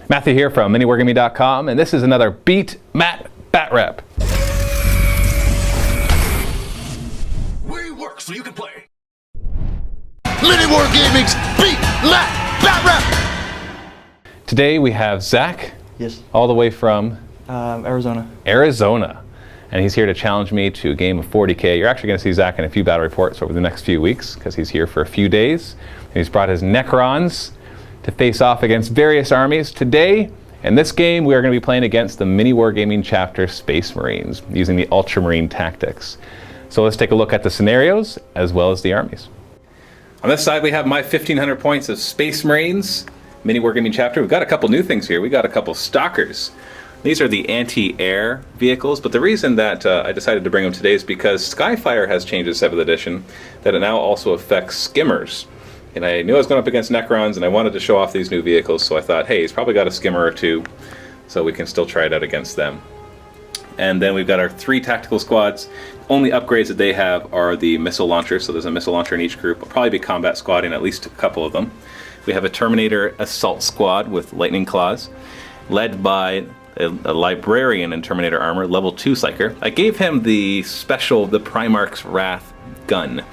Matthew here from MiniWarGaming.com, and this is another Beat Matt Batrep. We work so you can play. MiniWarGaming's Beat Matt Batrep. Today we have Zach. Yes. All the way from? Arizona. Arizona. And he's here to challenge me to a game of 40K. You're actually going to see Zach in a few battle reports over the next few weeks because he's here for a few days. And he's brought his Necrons to face off against various armies. Today, in this game, we are going to be playing against the MiniWarGaming chapter Space Marines using the Ultramarine tactics. So let's take a look at the scenarios as well as the armies. On this side, we have my 1,500 points of Space Marines, MiniWarGaming chapter. We've got a couple new things here. We got a couple Stalkers. These are the anti-air vehicles, but the reason that I decided to bring them today is because Skyfire has changed its 7th edition, that it now also affects skimmers. And I knew I was going up against Necrons, and I wanted to show off these new vehicles, so I thought, hey, he's probably got a skimmer or two, so we can still try it out against them. And then we've got our 3 tactical squads. Only upgrades that they have are the missile launchers, so there's a missile launcher in each group. I'll probably be combat squadding at least a couple of them. We have a Terminator assault squad with lightning claws, led by a librarian in Terminator armor, level 2 psyker. I gave him the Primarch's Wrath gun,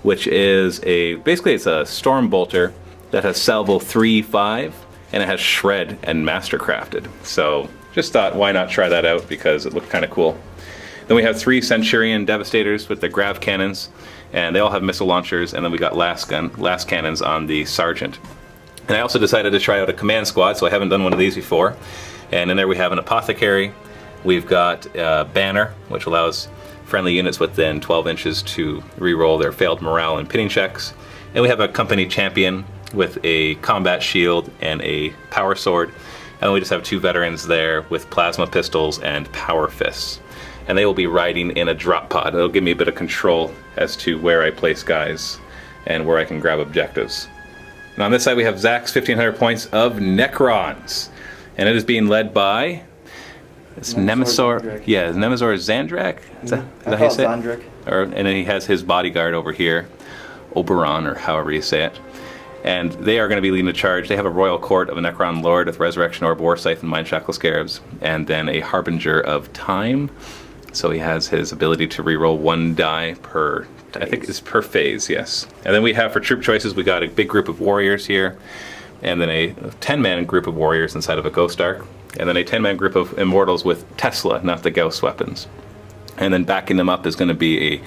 which is basically it's a storm bolter that has salvo 3-5, and it has shred and mastercrafted. So just thought, why not try that out, because it looked kind of cool. Then we have 3 Centurion Devastators with the grav cannons, and they all have missile launchers, and then we got last cannons on the Sergeant. And I also decided to try out a command squad, so I haven't done one of these before. And in there we have an Apothecary, we've got a Banner, which allows friendly units within 12 inches to re-roll their failed morale and pinning checks. And we have a company champion with a combat shield and a power sword. And we just have 2 veterans there with plasma pistols and power fists. And they will be riding in a drop pod. It'll give me a bit of control as to where I place guys and where I can grab objectives. And on this side we have Zach's 1,500 points of Necrons. And it is being led by Nemesor. Yeah, Nemesor Zandrak. Is that how you say it? Zandrak. And then he has his bodyguard over here, Oberon, or however you say it. And they are going to be leading the charge. They have a royal court of a Necron lord with Resurrection Orb, War Scythe, and Mind Shackle Scarabs, and then a Harbinger of Time. So he has his ability to reroll 1 die per, I think it's per phase, yes. And then we have for troop choices, we got a big group of warriors here, and then a 10-man group of warriors inside of a Ghost Ark, and then a 10-man group of Immortals with Tesla, not the Gauss weapons. And then backing them up is going to be a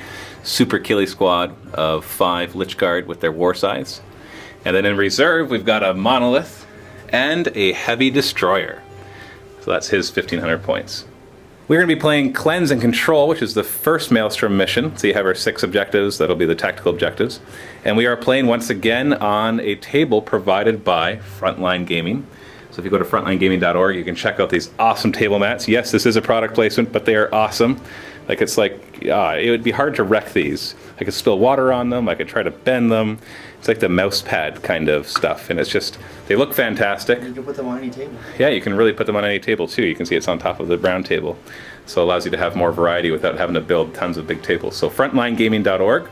Super Killy squad of 5 Lich Guard with their War Scythes. And then in reserve, we've got a Monolith and a Heavy Destroyer. So that's his 1,500 points. We're going to be playing Cleanse and Control, which is the first Maelstrom mission. So you have our 6 objectives. That'll be the tactical objectives. And we are playing once again on a table provided by Frontline Gaming. So if you go to frontlinegaming.org, you can check out these awesome table mats. Yes, this is a product placement, but they are awesome. It would be hard to wreck these. I could spill water on them. I could try to bend them. It's like the mouse pad kind of stuff. And it's just, they look fantastic. You can put them on any table. Yeah, you can really put them on any table too. You can see it's on top of the brown table. So it allows you to have more variety without having to build tons of big tables. So frontlinegaming.org.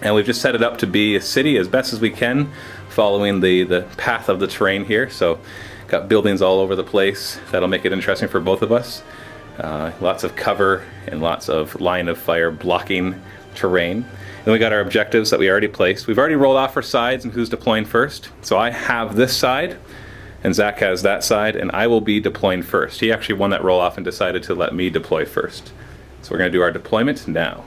And we've just set it up to be a city as best as we can, following the path of the terrain here. So got buildings all over the place. That'll make it interesting for both of us. Lots of cover and lots of line of fire blocking terrain. Then we got our objectives that we already placed. We've already rolled off our sides and who's deploying first. So I have this side, and Zach has that side, and I will be deploying first. He actually won that roll off and decided to let me deploy first. So we're going to do our deployment now.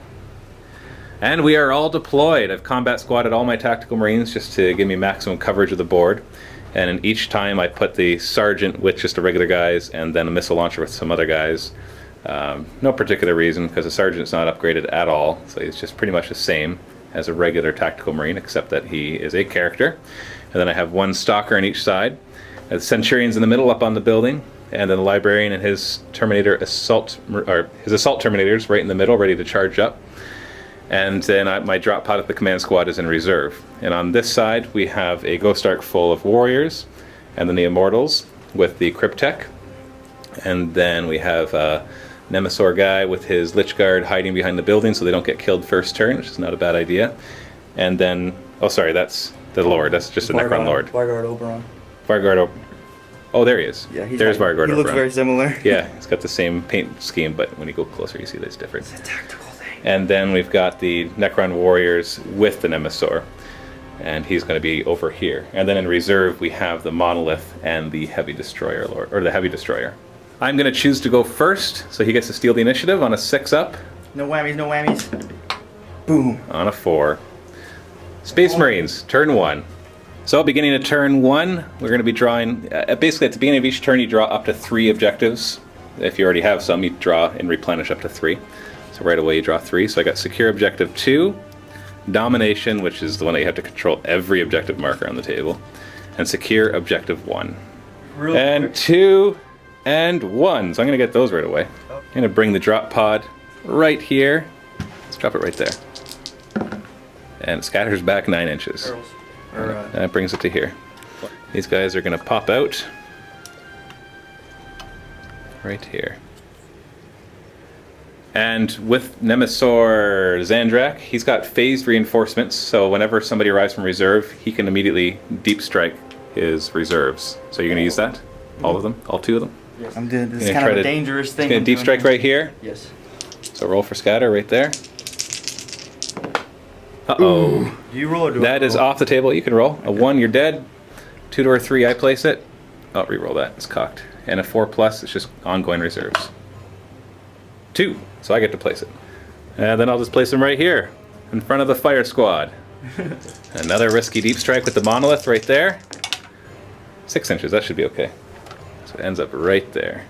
And we are all deployed. I've combat squatted all my tactical marines just to give me maximum coverage of the board. And in each time I put the sergeant with just the regular guys and then a missile launcher with some other guys. No particular reason, because the sergeant's not upgraded at all, so he's just pretty much the same as a regular tactical marine, except that he is a character. And then I have 1 stalker on each side. The centurion's in the middle up on the building, and then the librarian and his assault terminators right in the middle, ready to charge up. And then my drop pod at the command squad is in reserve. And on this side we have a Ghost Ark full of warriors, and then the Immortals with the Cryptek. And then we have Nemesor guy with his Lich Guard hiding behind the building so they don't get killed first turn, which is not a bad idea. And then, oh sorry, that's the Lord. That's just a Necron Lord. Varguard Oberon. Varguard Oh, there he is. Yeah, There's Vargord. He looks very similar. Yeah, it's got the same paint scheme, but when you go closer, you see that it's different. It's a tactical thing. And then we've got the Necron warriors with the Nemesaur, and he's going to be over here. And then in reserve, we have the Monolith and the Heavy Destroyer Lord, or the Heavy Destroyer. I'm going to choose to go first, so he gets to steal the initiative on a 6-up. No whammies, no whammies. Boom. On a 4. Space Marines, turn 1. So beginning of turn 1, we're going to be drawing, basically at the beginning of each turn you draw up to 3 objectives. If you already have some, you draw and replenish up to 3. So right away you draw 3. So I got Secure Objective 2, Domination, which is the one that you have to control every objective marker on the table, and Secure Objective 1. Real and quick. 2 and 1. So I'm going to get those right away. I'm going to bring the drop pod right here. Let's drop it right there. And it scatters back 9 inches. Girls. That brings it to here. These guys are going to pop out right here. And with Nemesaur Zandrak, he's got phased reinforcements, so whenever somebody arrives from reserve, he can immediately deep strike his reserves. So you're going to use that? All of them? All 2 of them? Yes. I'm doing this You're is gonna kind of try a to- dangerous thing. He's going to deep strike right here. Yes. So roll for scatter right there. Uh-oh. Do you roll or do I That is roll? off the table. You can roll. A 1, you're dead. 2 to a 3, I place it. Oh, re-roll that. It's cocked. And a 4+, it's just ongoing reserves. 2, so I get to place it. And then I'll just place him right here, in front of the fire squad. Another risky deep strike with the Monolith right there. 6 inches, that should be okay. So it ends up right there.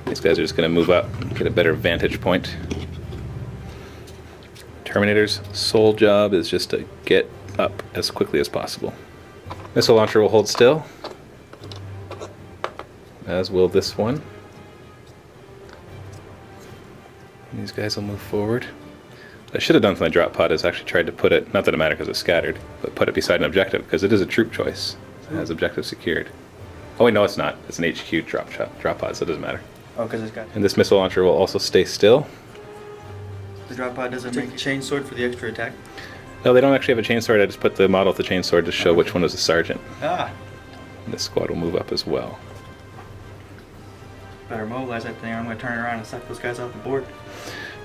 These guys are just going to move up, get a better vantage point. Terminator's sole job is just to get up as quickly as possible. Missile launcher will hold still, as will this one. And these guys will move forward. What I should have done with my drop pod is actually tried to put it, not that it matters because it's scattered, but put it beside an objective, because it is a troop choice. It has objective secured. Oh wait, no it's not. It's an HQ drop pod, so it doesn't matter. Oh, because it's got And this missile launcher will also stay still. the drop pod doesn't make a chain sword for the extra attack. No, they don't actually have a chainsword. I just put the model of the chainsword to show which one was the sergeant. Ah. And this squad will move up as well. Better mobilize that thing or I'm going to turn around and suck those guys off the board.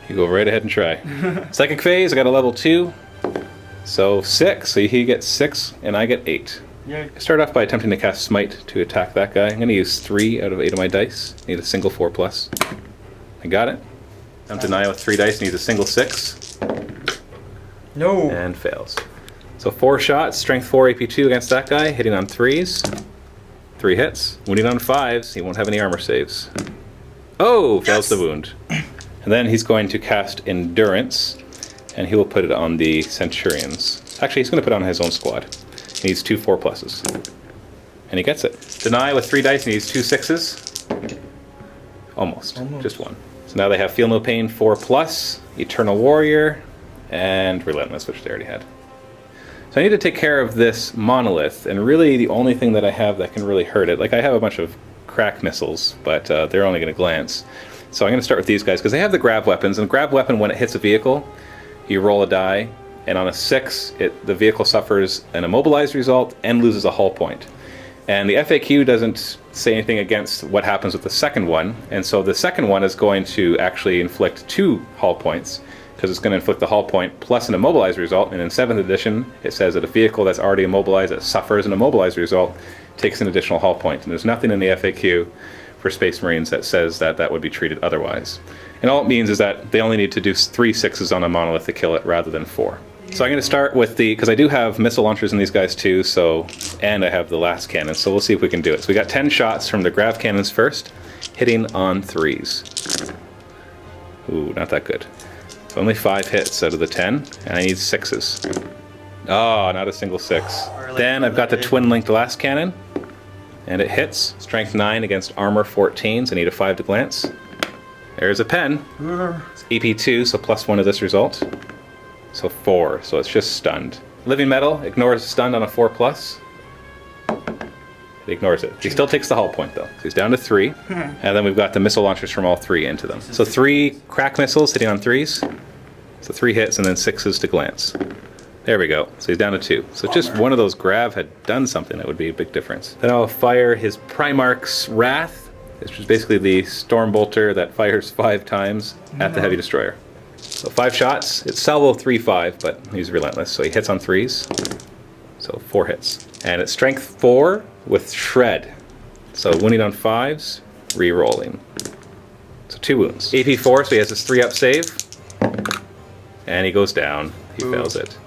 You go right ahead and try. Psychic phase, I got a level 2. So 6. So he gets 6 and I get 8. Yeah. I start off by attempting to cast Smite to attack that guy. I'm going to use 3 out of 8 of my dice. Need a single 4+. I got it. I'm deny with 3 dice, needs a single 6. No. And fails. So 4 shots, strength 4, AP 2 against that guy, hitting on 3s. 3 hits. Wounding on 5s, he won't have any armor saves. Oh, fails the wound. And then he's going to cast Endurance, and he will put it on the Centurions. Actually, he's going to put it on his own squad. He needs 2 4+. And he gets it. Deny with 3 dice, and he needs 2 6s. Almost. Just 1. So now they have Feel No Pain 4+, Eternal Warrior, and Relentless, which they already had. So I need to take care of this Monolith, and really the only thing that I have that can really hurt it, like I have a bunch of crack missiles, but they're only going to glance. So I'm going to start with these guys, because they have the grab weapons, and the grab weapon, when it hits a vehicle, you roll a die, and on a 6, the vehicle suffers an immobilized result and loses a hull point. And the FAQ doesn't say anything against what happens with the second one, and so the second one is going to actually inflict 2 hull points, because it's going to inflict the hull point plus an immobilized result, and in 7th edition it says that a vehicle that's already immobilized that suffers an immobilized result takes an additional hull point, and there's nothing in the FAQ for Space Marines that says that that would be treated otherwise. And all it means is that they only need to do 3 6s on a Monolith to kill it rather than 4. So I'm going to start with because I do have missile launchers in these guys too, and I have the last cannon, so we'll see if we can do it. So we got 10 shots from the grav cannons first, hitting on 3s. Ooh, not that good. So only 5 hits out of the 10, and I need 6s. Oh, not a single 6. Then I've got the twin-linked last cannon, and it hits. Strength 9 against armor 14, so I need a 5 to glance. There's a pen. It's EP 2, so +1 to this result. So 4, so it's just stunned. Living Metal ignores stunned on a 4+. It ignores it. He still takes the hull point though. So he's down to 3. And then we've got the missile launchers from all 3 into them. So 3 crack missiles hitting on 3s. So 3 hits and then 6s to glance. There we go. So he's down to 2. So just one of those grav had done something that would be a big difference. Then I'll fire his Primarch's Wrath, which is basically the Storm Bolter that fires 5 times at the Heavy Destroyer. So 5 shots. It's salvo 3/5, but he's relentless. So he hits on 3s. So 4 hits. And it's strength 4 with Shred. So wounding on 5s, re-rolling. So 2 wounds. AP 4, so he has his 3-up save. And he goes down. He fails it.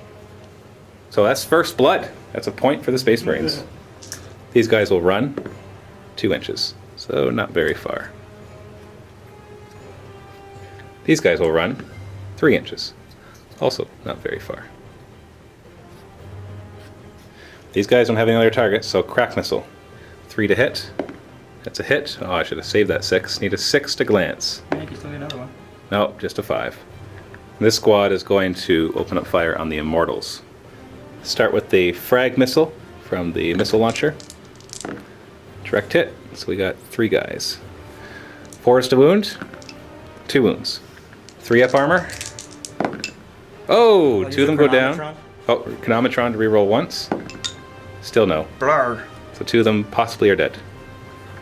So that's first blood. That's a point for the Space Marines. These guys will run 2 inches. So not very far. These guys will run 3 inches. Also not very far. These guys don't have any other targets, so crack missile. 3 to hit. That's a hit. Oh, I should have saved that 6. Need a 6 to glance. Yeah, you can still get another one. No, just a 5. This squad is going to open up fire on the Immortals. Start with the frag missile from the missile launcher. Direct hit. So we got 3 guys. 4 is to wound. 2 wounds. 3-up armor. Oh, 2 of them go down. Oh, Chronometron to reroll once. Still no. Blar. So 2 of them possibly are dead.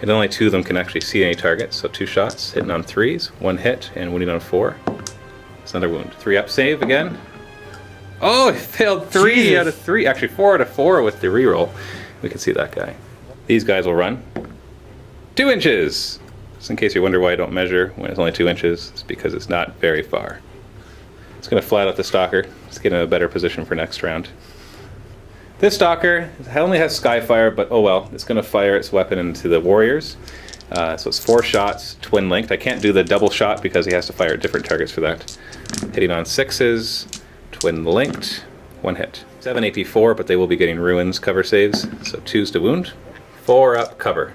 And only 2 of them can actually see any targets. So 2 shots, hitting on 3s, 1 hit, and wounding on 4. It's another wound. 3-up save again. Oh, he failed 3 out of 3. Actually, 4 out of 4 with the reroll. We can see that guy. These guys will run 2 inches. Just in case you wonder why I don't measure when it's only 2 inches, it's because it's not very far. It's going to flat out the Stalker. Let's get in a better position for next round. This Stalker only has Skyfire, but oh well. It's going to fire its weapon into the Warriors. So it's 4 shots, twin linked. I can't do the double shot because he has to fire at different targets for that. Hitting on 6s, twin linked, 1 hit. 7 AP 4, but they will be getting Ruins cover saves. So 2s to wound. 4 up cover.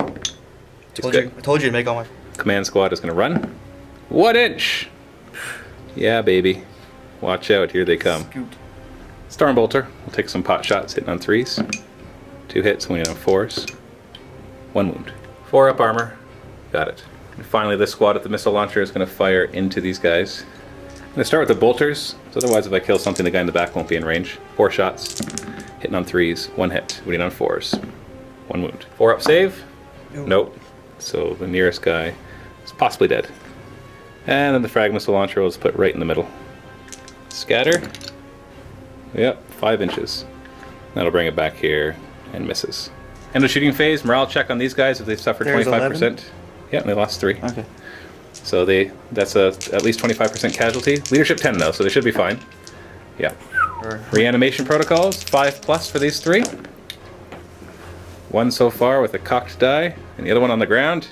I told you to make all my... Command squad is going to run. 1 inch! Yeah, baby. Watch out, here they come. Scoot. Stormbolter will take some pot shots, hitting on 3s. 2 hits, winning on 4s. 1 wound. 4-up armor. Got it. And finally, this squad at the missile launcher is going to fire into these guys. I'm going to start with the bolters, so otherwise if I kill something, the guy in the back won't be in range. 4 shots, hitting on 3s, 1 hit, winning on 4s. 1 wound. 4-up save? Nope. So the nearest guy is possibly dead. And then the frag missile launcher will just put right in the middle. Scatter. Yep, 5 inches. That'll bring it back here and misses. End of shooting phase. Morale check on these guys if they've suffered 25%. Yeah, they lost 3. Okay. So that's at least 25% casualty. Leadership 10 though, so they should be fine. Yeah. Reanimation protocols 5+ for these 3. 1 so far with a cocked die, and the other one on the ground.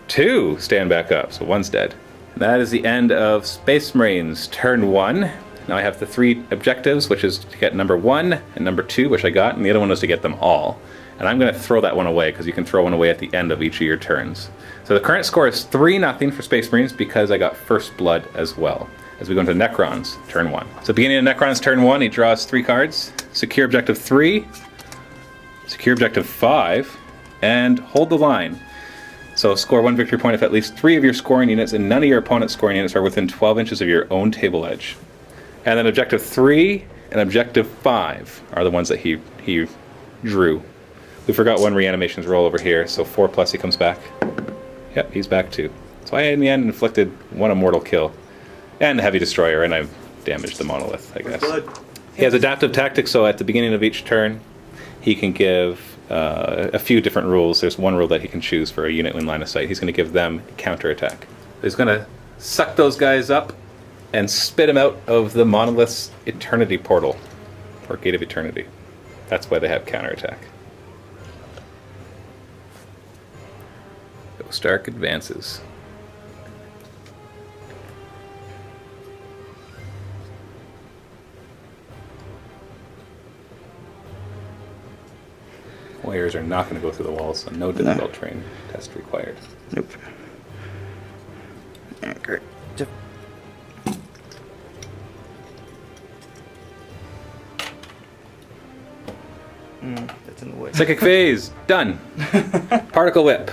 2 stand back up, so 1's dead. And that is the end of Space Marines turn 1. Now I have the 3 objectives, which is to get number 1 and number 2, which I got, and the other one was to get them all. And I'm going to throw that one away, because you can throw one away at the end of each of your turns. So the current score is 3-0 for Space Marines, because I got first blood as well. As we go into Necrons, turn 1. So beginning of Necrons turn 1, he draws 3 cards. Secure objective 3, secure objective 5, and hold the line. So score 1 victory point if at least 3 of your scoring units and none of your opponent's scoring units are within 12 inches of your own table edge. And then objective 3 and objective 5 are the ones that he drew. We forgot 1 reanimations roll over here, so 4+ he comes back. Yep, he's back too. So I in the end inflicted 1 immortal kill. And the Heavy Destroyer, and I've damaged the monolith, I guess. He has adaptive tactics, so at the beginning of each turn, he can give a few different rules. There's 1 rule that he can choose for a unit in line of sight. He's going to give them counterattack. He's going to suck those guys up and spit them out of the monolith's eternity portal, or Gate of Eternity. That's why they have counterattack. Stark advances. Warriors are not going to go through the walls, so no difficult terrain test required. Nope. Yeah, great. That's in the way. Psychic phase, done. Particle whip,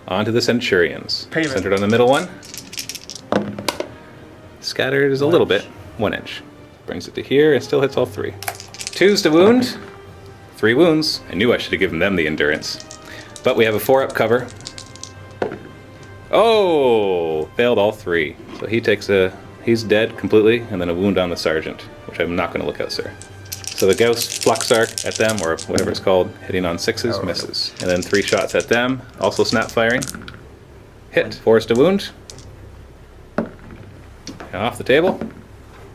onto the Centurions. Payment. Centered on the middle one. Scattered is a little bit, 1 inch. Brings it to here and still hits all 3. 2s to wound. 3 wounds. I knew I should have given them the endurance. But we have a 4-up cover. Oh! Failed all 3. So he takes he's dead completely, and then a wound on the sergeant, which I'm not going to look at, sir. So the Gauss Flux Arc at them, or whatever it's called, hitting on 6s, misses. And then 3 shots at them, also snap firing. Hit. 4s to wound. Off the table.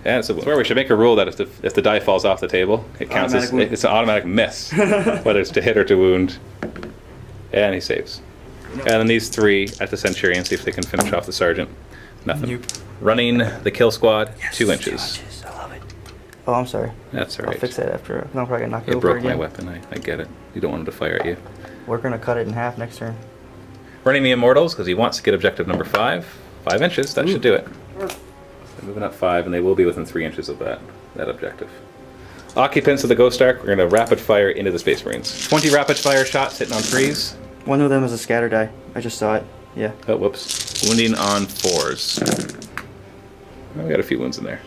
And it's a wound. Where we should make a rule that if the die falls off the table, it counts as it's an automatic miss, whether it's to hit or to wound. And he saves. And then these 3 at the Centurion, see if they can finish off the Sergeant. Nothing. Nope. Running the kill squad, Yes, 2 inches. I love it. Oh, I'm sorry. That's alright. I'll fix that after. I'm probably gonna knock it It over broke my again. weapon, I get it. You don't want him to fire at you. We're gonna cut it in half next turn. Running the Immortals, because he wants to get objective number 5. 5 inches, that should do it. So moving up 5, and they will be within 3 inches of that objective. Occupants of the Ghost Ark, we're going to rapid fire into the Space Marines. 20 rapid fire shots hitting on 3s. One of them is a scatter die. I just saw it. Yeah. Oh, whoops. Wounding on 4s. Oh, we got a few wounds in there.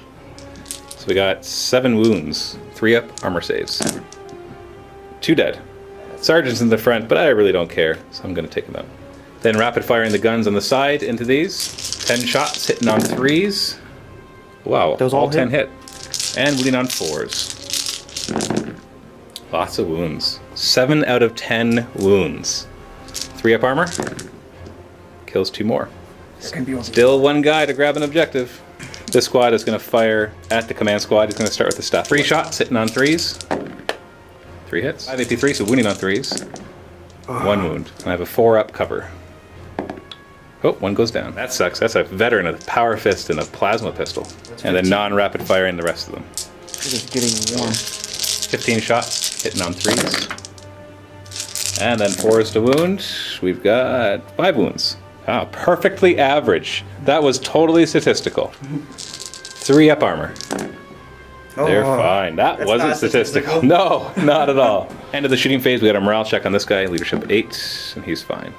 So we got 7 wounds, 3 up, armor saves. 2 dead. Sergeant's in the front, but I really don't care, so I'm going to take him out. Then rapid firing the guns on the side into these. 10 shots hitting on 3s. Wow, Those all 10 hit. And wounding on 4s. Lots of wounds. 7 out of 10 wounds. 3 up armor. Kills 2 more. Still 1 guy to grab an objective. This squad is going to fire at the command squad. He's going to start with the staff. 3 shots hitting on 3s. 3 hits. 5 AP3, so wounding on 3s. 1 wound. And I have a 4-up cover. Oh, 1 goes down. That sucks. That's a veteran of Power Fist and a Plasma Pistol. And then non-rapid firing the rest of them. It's just getting warm. 15 shots hitting on 3s. And then 4s to wound. We've got 5 wounds. Ah, perfectly average. That was totally statistical. 3 up armor. They're fine. That wasn't not statistical. No, not at all. End of the shooting phase, we got a morale check on this guy, leadership 8, and he's fine.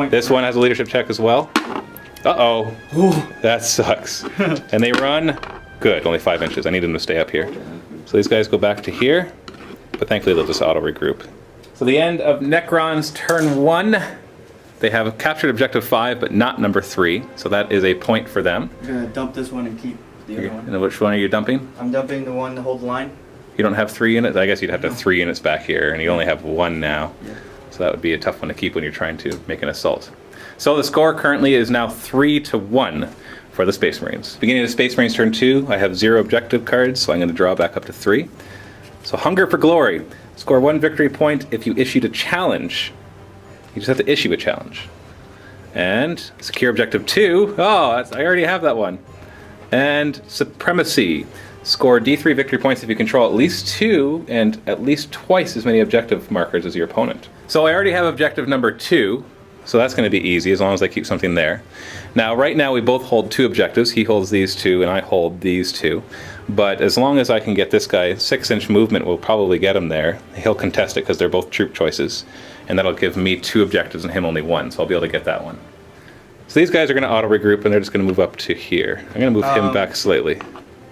This one has a leadership check as well. Uh-oh. That sucks. And they run good, only 5 inches. I need them to stay up here. So these guys go back to here, but thankfully they'll just auto-regroup. So the end of Necrons turn 1. They have captured objective 5, but not number 3, so that is a point for them. I'm gonna dump this one and keep the other one. And which one are you dumping? I'm dumping the one to hold the line. You don't have 3 units? I guess you'd have to have 3 units back here, and you only have 1 now. Yeah. So that would be a tough one to keep when you're trying to make an assault. So the score currently is now 3-1 for the Space Marines. Beginning of Space Marines turn 2, I have 0 objective cards, so I'm going to draw back up to 3. So Hunger for Glory. Score 1 victory point if you issued a challenge. You just have to issue a challenge. And Secure Objective 2. Oh, I already have that one. And Supremacy. Score D3 victory points if you control at least 2 and at least twice as many objective markers as your opponent. So I already have objective number 2, so that's going to be easy as long as I keep something there. Now, right now we both hold 2 objectives. He holds these 2 and I hold these 2. But as long as I can get this guy, 6-inch movement will probably get him there. He'll contest it because they're both troop choices. And that'll give me 2 objectives and him only 1, so I'll be able to get that one. So these guys are going to auto-regroup and they're just going to move up to here. I'm going to move him back slightly.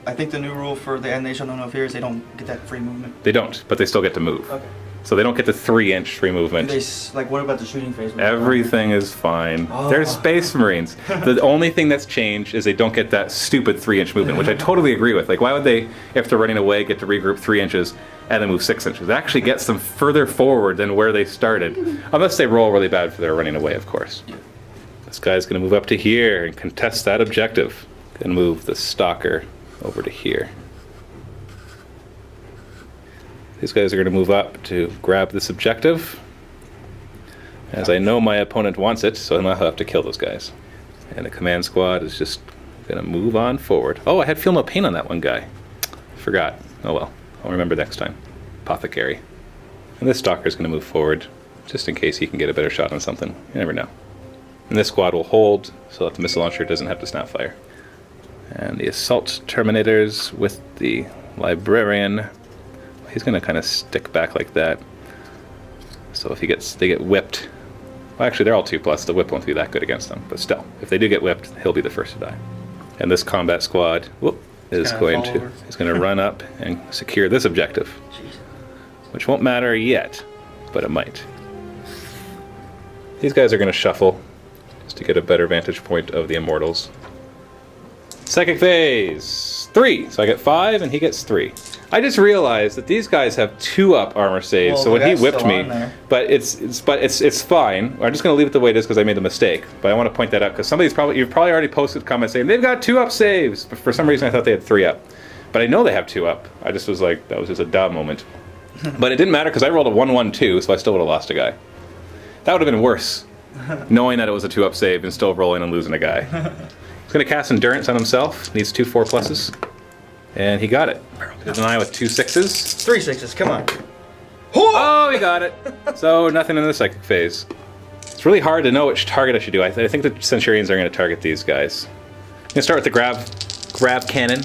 I think the new rule for the animation on here is they don't get that free movement. They don't, but they still get to move. Okay. So they don't get the 3-inch free movement. Like, what about the shooting phase? Everything is fine. They're Space Marines. The only thing that's changed is they don't get that stupid 3-inch movement, which I totally agree with. Like, why would they, if they're running away, get to regroup 3 inches and then move 6 inches? It actually gets them further forward than where they started. Unless they roll really bad for their running away, of course. Yeah. This guy's going to move up to here and contest that objective. Going to move the Stalker over to here. These guys are going to move up to grab this objective, as I know my opponent wants it, so I'll have to kill those guys. And the command squad is just going to move on forward. Oh, I had Feel No Pain on that one guy. Forgot. Oh well, I'll remember next time. Apothecary. And this Stalker's going to move forward, just in case he can get a better shot on something. You never know. And this squad will hold, so that the missile launcher doesn't have to snap fire. And the Assault Terminators with the Librarian. He's going to kind of stick back like that. So if they get whipped. Well, actually, they're all 2+. The whip won't be that good against them. But still, if they do get whipped, he'll be the first to die. And this combat squad, whoop, is Kinda going fall to over. is going to run up and secure this objective, Jeez. which won't matter yet, but it might. These guys are going to shuffle just to get a better vantage point of the immortals. Psychic phase 3, so I get 5 and he gets 3. I just realized that these guys have 2-up armor saves, Well, so when the he guy's whipped still me, on there. but it's fine. I'm just going to leave it the way it is because I made the mistake. But I want to point that out because you've probably already posted comments saying they've got 2-up saves. But for some reason I thought they had 3-up. But I know they have 2-up. I just was like, that was just a dumb moment. But it didn't matter because I rolled a 1-1-2, so I still would have lost a guy. That would have been worse, knowing that it was a 2-up save and still rolling and losing a guy. He's going to cast Endurance on himself. Needs 2 4+. And he got it. There's an eye with 2 6s. 3 6s, come on. Oh, he got it. So nothing in the psychic phase. It's really hard to know which target I should do. I think the Centurions are going to target these guys. I'm going to start with the grab cannon,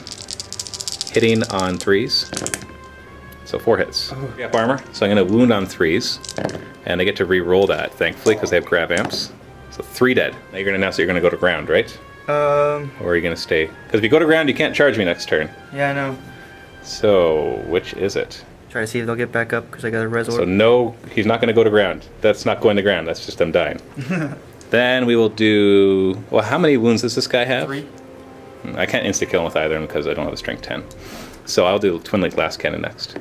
hitting on 3s. So 4 hits. 3-up armor, so I'm going to wound on 3s. And they get to re-roll that, thankfully, because they have grab amps. So 3 dead. Now you're going to announce that you're going to go to ground, right? Or are you going to stay? Because if you go to ground, you can't charge me next turn. Yeah, I know. So, which is it? Try to see if they'll get back up because I got a res So orb. no, he's not going to go to ground. That's not going to ground. That's just them dying. Then we will do... Well, how many wounds does this guy have? 3. I can't insta-kill him with either of them because I don't have a strength 10. So I'll do Twin Link Blast Cannon next.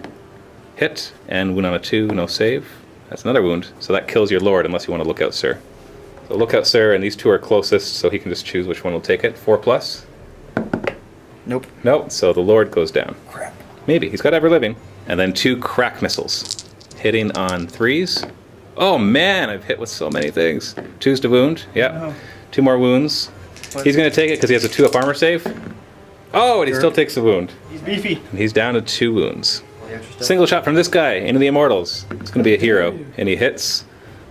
Hit, and wound on a 2, no save. That's another wound. So that kills your Lord unless you want to Lookout Sir. So Lookout Sir, and these 2 are closest, so he can just choose which one will take it. 4+. Nope. Nope, so the Lord goes down. Crap. Maybe, he's got Ever Living. And then 2 crack missiles. Hitting on 3s. Oh man, I've hit with so many things. 2s to wound, yep. No. 2 more wounds. What? He's going to take it because he has a 2-up armor save. Oh, and he Sure. still takes the wound. He's beefy. And he's down to 2 wounds. All the extra stuff. Single shot from this guy into the Immortals. It's going to be a hero. And he hits,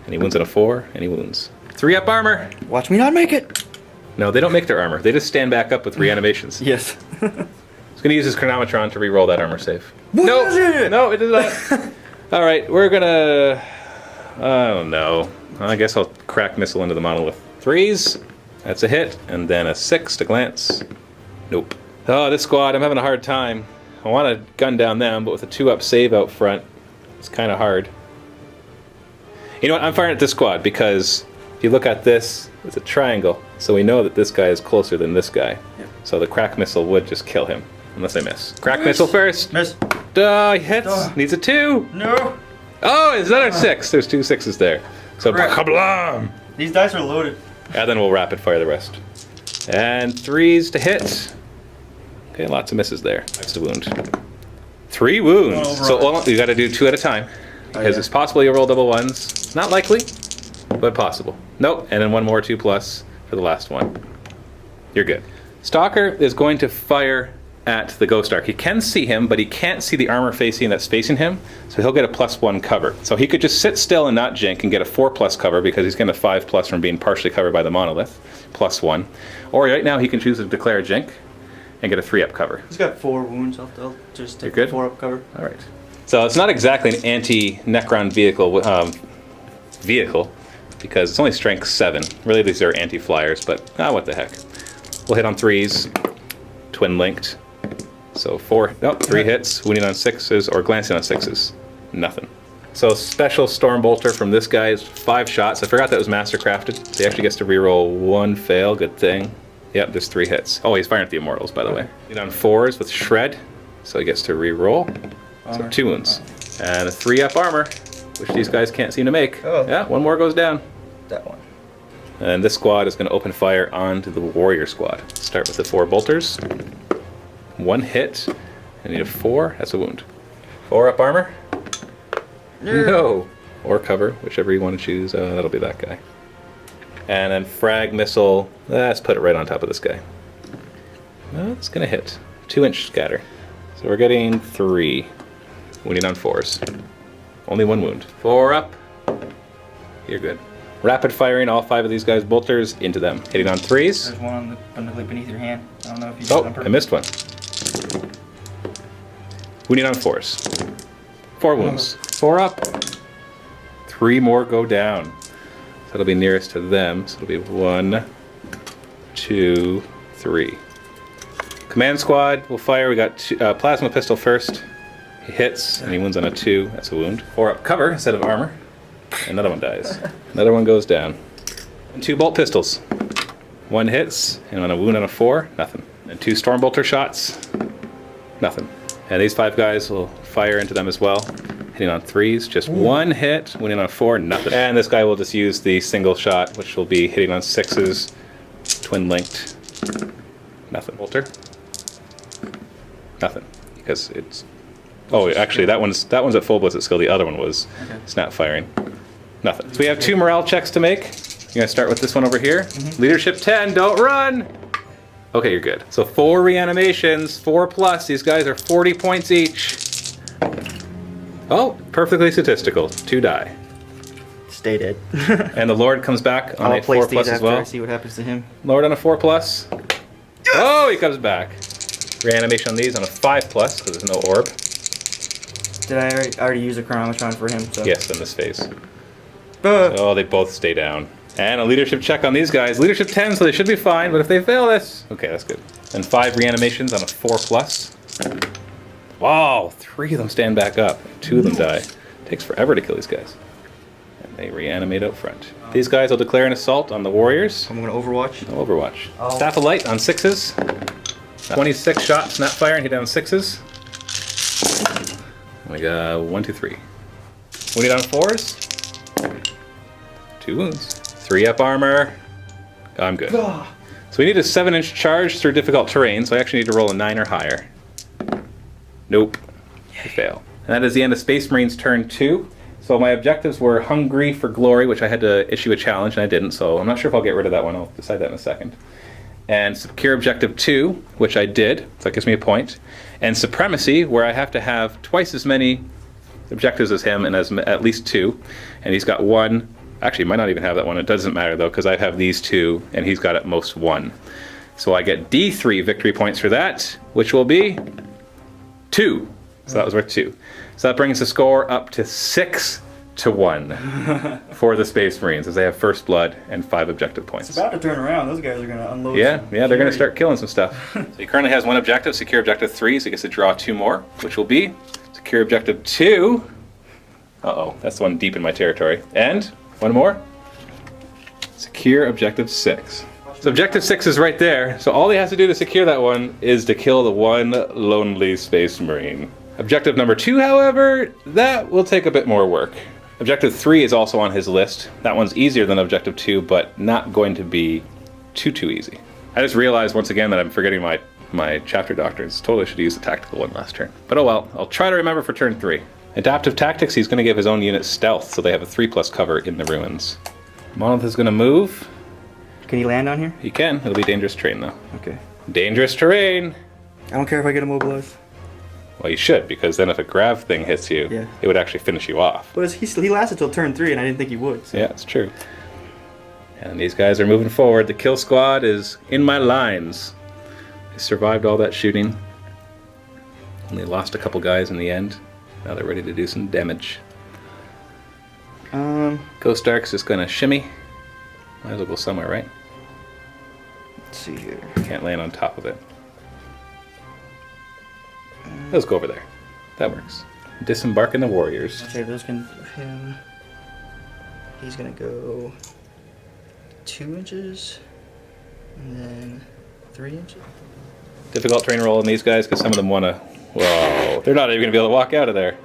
and he wounds on a 4, and he wounds. 3-up armor. Watch me not make it. No, they don't make their armor. They just stand back up with reanimations. Yes. He's going to use his Chronometron to re-roll that armor save. What is it? No, it is not. All right, we're going to... I don't know. I guess I'll crack missile into the monolith. 3s. That's a hit. And then a 6 to glance. Nope. Oh, this squad, I'm having a hard time. I want to gun down them, but with a 2-up save out front, it's kind of hard. You know what? I'm firing at this squad because if you look at this, it's a triangle. So we know that this guy is closer than this guy. Yep. So the crack missile would just kill him. Unless I miss. Crack missile first. Miss. Duh, he hits. Duh. Needs a 2. No. Oh, it's another 6. There's 2 6s there. So Crap. kablam! These dice are loaded. And then we'll rapid fire the rest. And 3s to hit. Okay, lots of misses there. That's the wound. 3 wounds. Oh, So well, you got to do 2 at a time. Because yeah. it's possible you roll double 1s. Not likely, but possible. Nope. And then 1 more 2+ for the last one. You're good. Stalker is going to fire at the Ghost Ark. He can see him, but he can't see the armor that's facing him, so he'll get a +1 cover. So he could just sit still and not jink and get a 4+ cover because he's getting a 5+ from being partially covered by the monolith, +1. Or right now he can choose to declare a jink and get a 3-up cover. He's got 4 wounds. I'll just take You're good? the 4-up cover. All right. So it's not exactly an anti-Necron vehicle because it's only strength 7. Really, these are anti-flyers, but what the heck. We'll hit on 3s, twin linked. So 3 hits, wounding on 6s, or glancing on 6s. Nothing. So special Storm Bolter from this guy is 5 shots. I forgot that was mastercrafted. He actually gets to reroll 1 fail, good thing. Yep, there's 3 hits. Oh, he's firing at the Immortals, by the way. Hit on 4s with Shred, so he gets to reroll. So 2 wounds. And a 3-up armor, which these guys can't seem to make. Oh. Yeah, 1 more goes down. That one. And this squad is going to open fire onto the Warrior squad. Start with the 4 bolters. 1 hit. I need a 4. That's a wound. 4-up armor. No. Or cover, whichever you want to choose. That'll be that guy. And then frag missile. Let's put it right on top of this guy. It's going to hit. 2-inch scatter. So we're getting 3. Wounding on 4s. Only 1 wound. 4 up. You're good. Rapid firing all 5 of these guys' bolters into them. Hitting on 3s. There's one on the beneath your hand. I don't know if you did it on Oh, purpose. I missed one. Wounding on 4s. 4 wounds. 4 up. 3 more go down. So it'll be nearest to them. So it'll be 1, 2, 3. Command squad will fire. We got plasma pistol first. He hits and he wounds on a 2. That's a wound. 4 up cover instead of armor. Another one dies. Another one goes down. And 2 bolt pistols. 1 hits and on a wound on a 4, nothing. And 2 stormbolter shots, nothing. And these 5 guys will fire into them as well. Hitting on 3s, just 1 hit. Wounding on a 4, nothing. And this guy will just use the single shot, which will be hitting on 6s, twin linked. Nothing. Bolter. Nothing. Because it's. Oh, actually, that one's at full blizzard skill. The other one was snap firing. Nothing. So we have 2 morale checks to make. You're gonna start with this one over here. Leadership 10. Don't run. Okay, you're good. So 4 reanimations, 4 plus. These guys are 40 points each. Oh, perfectly statistical. 2 die. Stay dead. And the Lord comes back on I'll a 4 place plus these as well. after I see what happens to him. Lord on a 4 plus. Yes! Oh, he comes back. Reanimation on these on a 5 plus because there's no orb. Did I already use a chronometron for him? So. Yes, in this phase. Oh, they both stay down. And a leadership check on these guys. Leadership 10, so they should be fine, but if they fail this... Okay, that's good. And 5 reanimations on a 4 plus. Wow, 3 of them stand back up. 2 of them die. Takes forever to kill these guys. And they reanimate out front. These guys will declare an assault on the warriors. I'm going to Overwatch. No Overwatch. Staff of Light on 6s. 26 shots, snap fire, and hit down 6s. We got 1, 2, 3. Wounded on 4s. 2 wounds. 3 up armor. I'm good. So we need a 7-inch charge through difficult terrain, so I actually need to roll a 9 or higher. Nope. I fail. And that is the end of Space Marine's turn 2. So my objectives were Hungry for Glory, which I had to issue a challenge, and I didn't, so I'm not sure if I'll get rid of that one. I'll decide that in a second. And Secure Objective 2, which I did, so that gives me a point. And Supremacy, where I have to have twice as many objectives as him and as at least 2. And he's got 1. Actually, he might not even have that one. It doesn't matter, though, because I have these 2, and he's got at most 1. So I get D3 victory points for that, which will be 2. So that was worth 2. So that brings the score up to 6-1 for the Space Marines, as they have first blood and 5 objective points. It's about to turn around. Those guys are going to unload. Yeah, they're going to start killing some stuff. So he currently has 1 objective, Secure Objective 3, so he gets to draw 2 more, which will be Secure Objective 2. Uh-oh, that's the one deep in my territory. And 1 more. Secure Objective 6. So Objective 6 is right there, so all he has to do to secure that one is to kill the 1 lonely Space Marine. Objective number 2, however, that will take a bit more work. Objective 3 is also on his list. That one's easier than Objective 2, but not going to be too easy. I just realized once again that I'm forgetting my chapter doctrines. Totally should have used the tactical one last turn. But oh well, I'll try to remember for turn 3. Adaptive Tactics, he's going to give his own unit stealth, so they have a 3+ cover in the ruins. Monolith is going to move. Can he land on here? He can. It'll be dangerous terrain, though. Okay. Dangerous terrain! I don't care if I get immobilized. Well, you should, because then if a grav thing hits you, it would actually finish you off. But he lasted till turn 3, and I didn't think he would. So. Yeah, it's true. And these guys are moving forward. The kill squad is in my lines. They survived all that shooting. Only lost a couple guys in the end. Now they're ready to do some damage. Ghost Ark's just gonna shimmy. Might as well go somewhere, right? Let's see here. Can't land on top of it. Let's go over there. That works. Disembarking the warriors. Okay, those can him. He's gonna go 2 inches, and then 3 inches. Difficult terrain roll on these guys because some of them want to. Whoa! They're not even gonna be able to walk out of there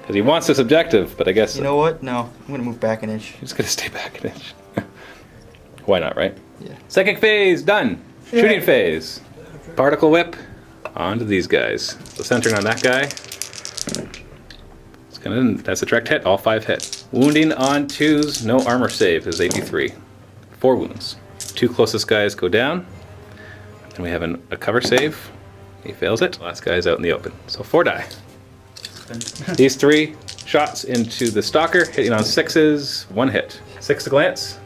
because he wants this objective. But I guess you know what? No, I'm gonna move back an inch. He's gonna stay back an inch. Why not, right? Yeah. Psychic phase done. Shooting phase. Particle whip. On to these guys. So centering on that guy. It's gonna. That's a direct hit. All 5 hit. Wounding on 2s. No armor save is 83. 4 wounds. 2 closest guys go down. And we have a cover save. He fails it. Last guy's out in the open. So 4 die. These 3 shots into the stalker, hitting on 6s. 1 hit. 6 to glance.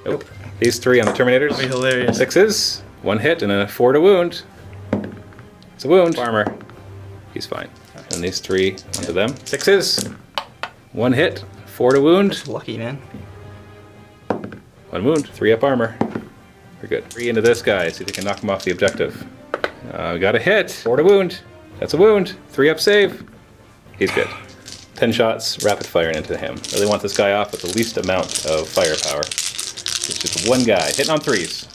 Nope. These 3 on the Terminators. That'd be hilarious. 6s. 1 hit and a 4 to wound. It's a wound. Armor. He's fine. And these 3 onto them. 6s. 1 hit. 4 to wound. That's lucky, man. 1 wound. 3 up armor. We're good. 3 into this guy. See if they can knock him off the objective. We got a hit. 4 to wound. That's a wound. 3 up save. He's good. 10 shots, rapid firing into him. Really want this guy off with the least amount of firepower. It's just one guy. Hitting on 3s.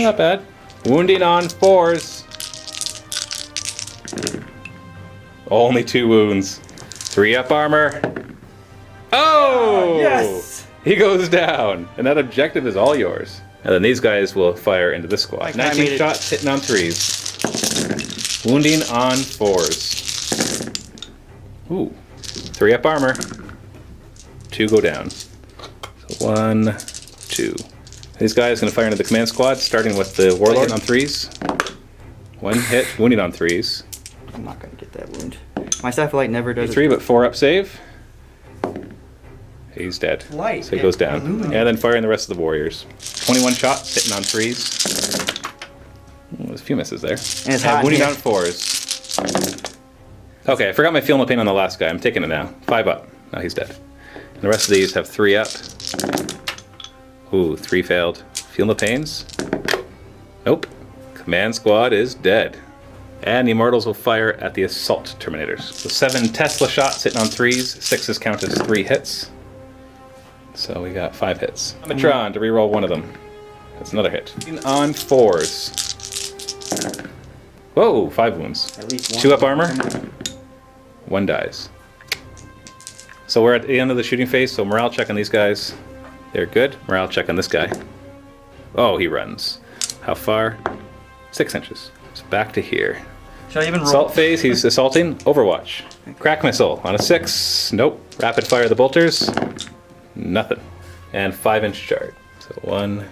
Not bad. Wounding on 4s. Only 2 wounds. 3 up armor. Oh! Yes! He goes down. And that objective is all yours. And then these guys will fire into this squad. Like 19 shots, hitting on 3s. Wounding on 4s. Ooh. 3 up armor. 2 go down. So 1, 2. These guys going to fire into the command squad, starting with the Warlord on 3s. 1 hit, wounding on 3s. I'm not going to get that wound. My Sapphire never does 3, but 4 up save. He's dead. Light. So he goes down. Illuminate. And then firing the rest of the warriors. 21 shots, hitting on 3s. There's a few misses there. And it's hot in wounding here. on 4s. Okay, I forgot my Feel No Pain on the last guy. I'm taking it now. 5 up. Now he's dead. And the rest of these have 3 up. Ooh, 3 failed. Feel No Pains? Nope. Command squad is dead. And the Immortals will fire at the Assault Terminators. So 7 Tesla shots hitting on 3s. 6s count as 3 hits. So we got 5 hits. Necron to reroll 1 of them. That's another hit. On 4s. Whoa, 5 wounds. At least 1. 2 up armor. 1 dies. So we're at the end of the shooting phase, so morale check on these guys. They're good. Morale check on this guy. Oh, he runs. How far? 6 inches. So back to here. Should I even roll? Assault phase, he's assaulting. Overwatch. Crack missile on a 6. Nope. Rapid fire the bolters. Nothing. And 5-inch charge. So 1.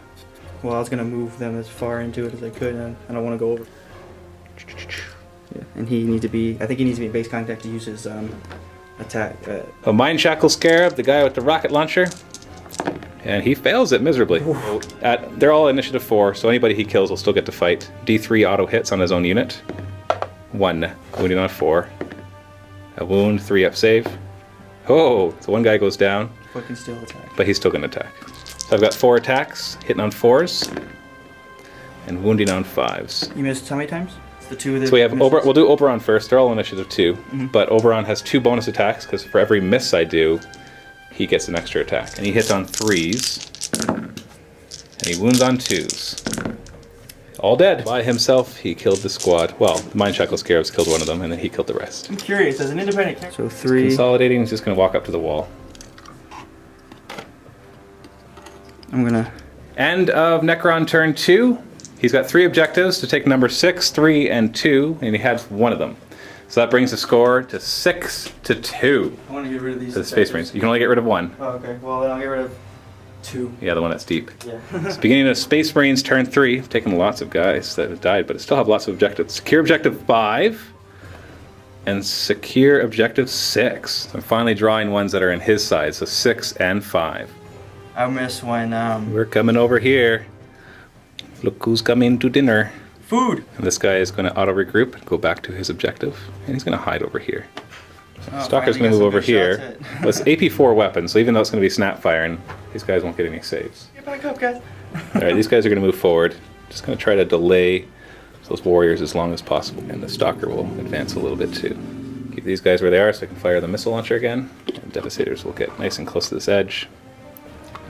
Well, I was going to move them as far into it as I could, and I don't want to go over. Yeah, and he needs to be, I think he needs to be in base contact to use his attack. A Mind Shackle Scarab, the guy with the rocket launcher. And he fails it miserably. They're all initiative 4, so anybody he kills will still get to fight. D3 auto hits on his own unit. 1. Wounding on 4. A wound, 3 up save. Oh, so 1 guy goes down. But can still attack. But he's still going to attack. So I've got 4 attacks, hitting on 4s. And wounding on 5s. You missed how many times? It's the 2 that. So we have we'll do Oberon first. They're all initiative 2. But Oberon has 2 bonus attacks, because for every miss I do, he gets an extra attack. And he hits on 3s. And he wounds on 2s. All dead. By himself, he killed the squad. Well, the Mind Shackle Scarabs killed 1 of them, and then he killed the rest. I'm curious, as an independent character. So 3. Consolidating, he's just going to walk up to the wall. I'm going to. End of Necron turn 2. He's got 3 objectives to take number 6, 3, and 2, and he had 1 of them. So that brings the score to 6 to 2. I want to get rid of these. For the Space Marines. You can only get rid of 1. Oh, okay. Well, then I'll get rid of 2. Yeah, the one that's deep. Yeah. It's beginning of Space Marines turn 3. I've taken lots of guys that have died, but I still have lots of objectives. Secure objective 5 and secure objective 6. So I'm finally drawing ones that are in his side, so 6 and 5. I miss when. We're coming over here. Look who's coming to dinner. Food! And this guy is going to auto regroup and go back to his objective. And he's going to hide over here. Oh, Stalker's finally going to move got some over good here. shots at- Well, it's AP4 weapon, so even though it's going to be snap firing, these guys won't get any saves. Get back up, guys! Alright, these guys are going to move forward. Just going to try to delay those warriors as long as possible. And the Stalker will advance a little bit too. Keep these guys where they are so I can fire the missile launcher again. And Devastators will get nice and close to this edge.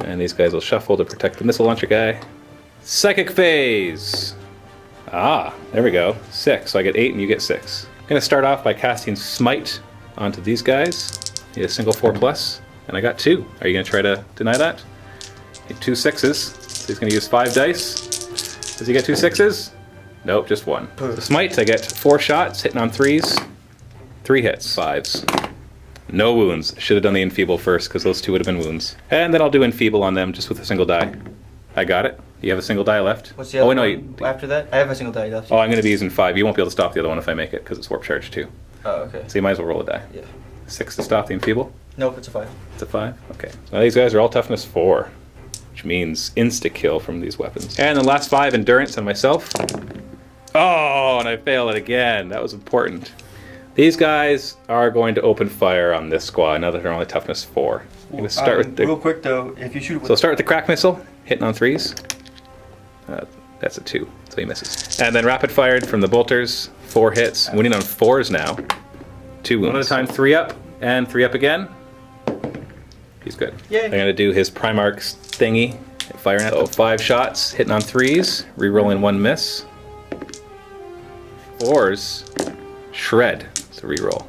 And these guys will shuffle to protect the missile launcher guy. Psychic phase! Ah, there we go. 6. So I get 8 and you get 6. I'm going to start off by casting Smite onto these guys. Need a single 4+, and I got 2. Are you going to try to deny that? Need 2 6s. So he's going to use 5 dice. Does he get 2 6s? Nope, just 1. So Smite, I get 4 shots, hitting on 3s. 3 hits, 5s. No wounds. Should have done the Enfeeble first, because those 2 would have been wounds. And then I'll do Enfeeble on them, just with a single die. I got it. You have a single die left? What's the other wait, no, one after that? I have a single die left. Oh, I'm going to be using 5. You won't be able to stop the other one if I make it, because it's Warp Charge too. Oh, okay. So you might as well roll a die. Yeah. 6 to stop the Enfeeble? Nope, it's a 5. It's a 5? Okay. So now these guys are all toughness 4, which means insta-kill from these weapons. And the last 5, endurance on myself. Oh, and I failed it again. That was important. These guys are going to open fire on this squad now that they're only toughness 4. I'm going to start with the... Real quick though, if you shoot it with... So start with the crack missile, hitting on 3s. That's a 2, so he misses. And then rapid fired from the bolters, 4 hits, winning on 4s now. 2 wounds. One at a time, 3 up, and 3 up again. He's good. Yay. I'm gonna do his Primarch's thingy, firing at 5 shots, hitting on 3s, re-rolling 1 miss. 4s, shred, so re-roll.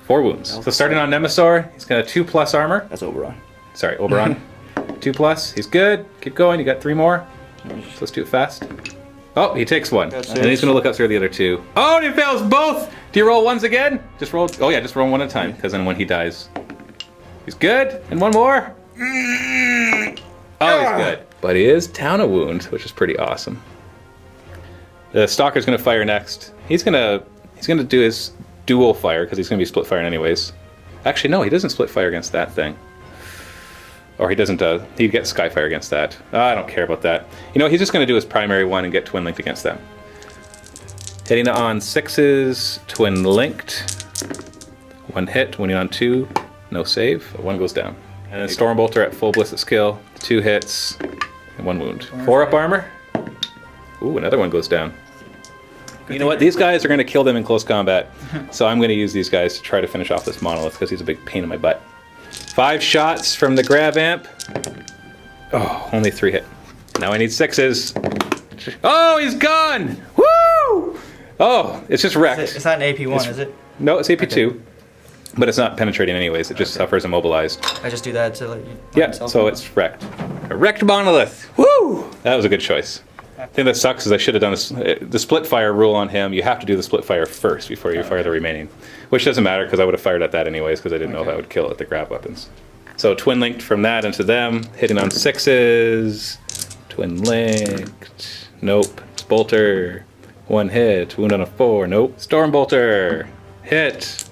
4 wounds. So starting on Nemesaur, he's got a 2+ armor. That's Oberon. Sorry, Oberon. 2+, he's good. Keep going, you got 3 more. So let's do it fast. Oh, he takes 1. And then he's gonna look up through the other 2. Oh, and he fails both! Do you roll 1s again? Just roll, oh yeah, just roll 1 at a time, because then when he dies, he's good. And 1 more. Oh, he's good. But he is down a wound, which is pretty awesome. The Stalker's gonna fire next. He's gonna do his dual fire, because he's gonna be split firing anyways. Actually, no, he doesn't split fire against that thing. Or he doesn't, he gets Skyfire against that. I don't care about that. You know, he's just going to do his primary one and get Twin Linked against them. Hitting on 6s, Twin Linked. 1 hit, winning on 2, no save, 1 goes down. And then Stormbolter at full Ballistic skill, 2 hits, and 1 wound. 4 up armor. Ooh, another 1 goes down. You know what, these guys are going to kill them in close combat. So I'm going to use these guys to try to finish off this Monolith, because he's a big pain in my butt. 5 shots from the grab amp. Oh, only 3 hit. Now I need 6s. Oh, he's gone! Woo! Oh, it's just wrecked. It's not an AP1, is it? No, it's AP2. But it's not penetrating anyways. It just suffers immobilized. I just do that to let you... Yeah, so it's wrecked. A wrecked Monolith. Woo! That was a good choice. The thing that sucks is I should have done the split fire rule on him. You have to do the split fire first before you fire the remaining. Which doesn't matter, because I would have fired at that anyways, because I didn't know if I would kill it at the grab weapons. So Twin Linked from that into them, hitting on 6s. Twin Linked. Nope. Bolter. 1 hit. Wound on a 4. Nope. Stormbolter. Hit.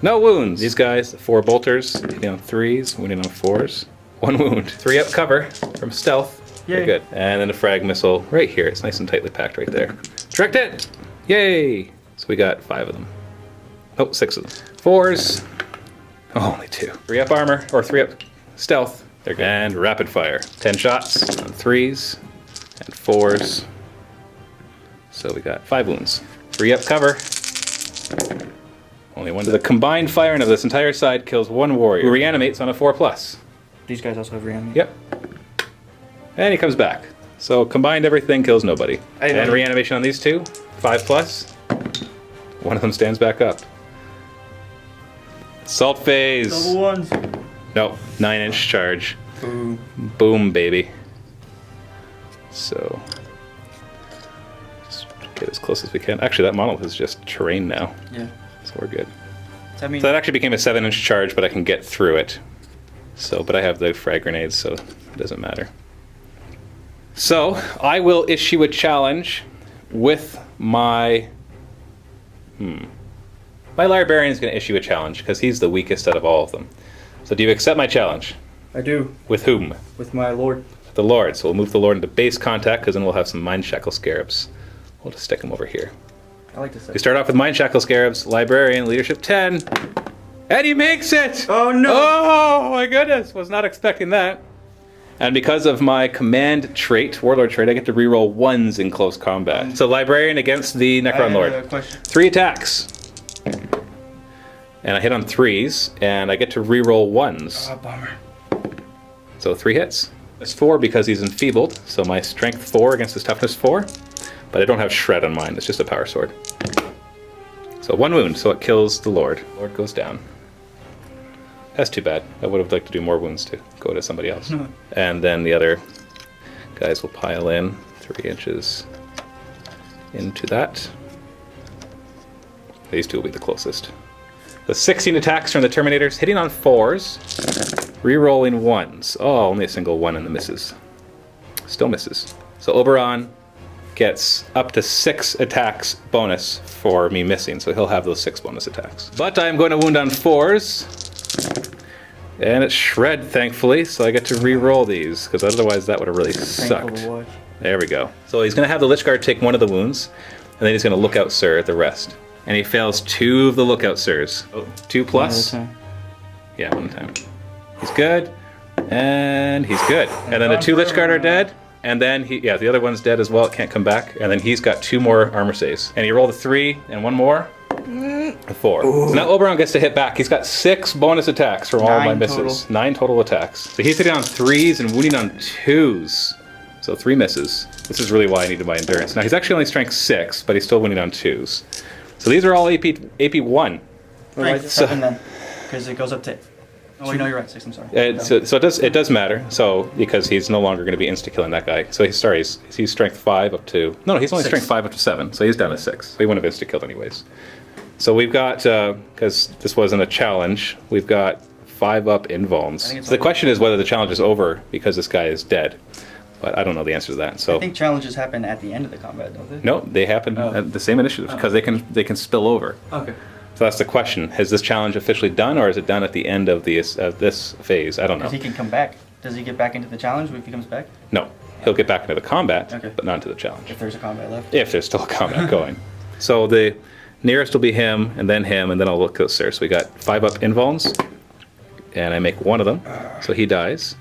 No wounds. These guys, 4 bolters, hitting on 3s, wounding on 4s. 1 wound. 3 up cover from stealth. Yay. Very good. And then a frag missile right here. It's nice and tightly packed right there. Direct it! Yay! So we got 5 of them. Oh, 6 of them. 4s. Oh, only 2. 3 up armor, or 3 up stealth. They're good. And rapid fire. 10 shots on 3s and 4s. So we got 5 wounds. 3 up cover. Only 1. The combined firing of this entire side kills 1 warrior, who reanimates on a 4+. These guys also have reanimate. Yep. And he comes back. So combined everything kills nobody. And reanimation on these 2, 5+. 1 of them stands back up. Assault phase. Double 1s. No, 9-inch charge. Boom. Boom, baby. So just get as close as we can. Actually, that Monolith is just terrain now. Yeah. So we're good. I mean, So that actually became a 7-inch charge, but I can get through it. So, but I have the frag grenades, so it doesn't matter. So I will issue a challenge with my... My Librarian is going to issue a challenge, because he's the weakest out of all of them. So do you accept my challenge? I do. With whom? With my lord. The Lord. So we'll move the Lord into base contact, because then we'll have some Mind Shackle Scarabs. We'll just stick him over here. I like this. We start off with Mind Shackle Scarabs, Librarian, Leadership 10. And he makes it! Oh no! Oh my goodness, was not expecting that. And because of my command trait, Warlord trait, I get to reroll 1s in close combat. So Librarian against the Necron Lord. I have a question. 3 attacks. And I hit on 3s, and I get to reroll 1s. Oh, bummer. So 3 hits. It's 4 because he's enfeebled, so my strength 4 against his toughness 4. But I don't have shred on mine, it's just a power sword. So 1 wound, so it kills the Lord. Lord goes down. That's too bad. I would have liked to do more wounds to go to somebody else. And then the other guys will pile in 3 inches into that. These 2 will be the closest. The 16 attacks from the Terminators, hitting on 4s, re-rolling 1s. Oh, only a single 1 in the misses. Still misses. So Oberon gets up to 6 attacks bonus for me missing, so he'll have those 6 bonus attacks. But I'm going to wound on 4s. And it's shred, thankfully, so I get to re-roll these, because otherwise that would have really sucked. There we go. So he's going to have the Lich Guard take 1 of the wounds, and then he's going to look out Sir at the rest. And he fails 2 of the lookout Sirs. 2 plus? Yeah, 1 time. He's good, and he's good. And then the 2 Lich Guard are dead. And then the other one's dead as well. It can't come back. And then he's got 2 more armor saves. And he rolled a 3 and 1 more. A 4. Ooh. So now Oberon gets to hit back. He's got 6 bonus attacks from all of my misses. Total. 9 total attacks. So he's hitting on 3s and wounding on 2s. So 3 misses. This is really why I needed my endurance. Now he's actually only strength 6, but he's still wounding on 2s. So these are all AP 1. Why is it 7 then? Because it goes up to... Oh, wait, no, you're right. 6. I'm sorry. So it does matter. So because he's no longer going to be insta killing that guy. So he's strength 5 up to he's only 6. strength 5 up to 7. So he's down to 6. So he wouldn't have insta killed anyways. So we've got because this wasn't a challenge, we've got 5 up invulns. So the question is whether the challenge is over because this guy is dead. But I don't know the answer to that. So I think challenges happen at the end of the combat, don't they? No, they happen at the same initiative because they can spill over. Okay. So that's the question. Has this challenge officially done, or is it done at the end of this phase? I don't know. Because he can come back. Does he get back into the challenge if he comes back? No. He'll get back into the combat, Okay. but not into the challenge. If there's a combat left? If there's still a combat going. So the nearest will be him, and then I'll look closer. So we got 5 up invulns, and I make 1 of them, so he dies.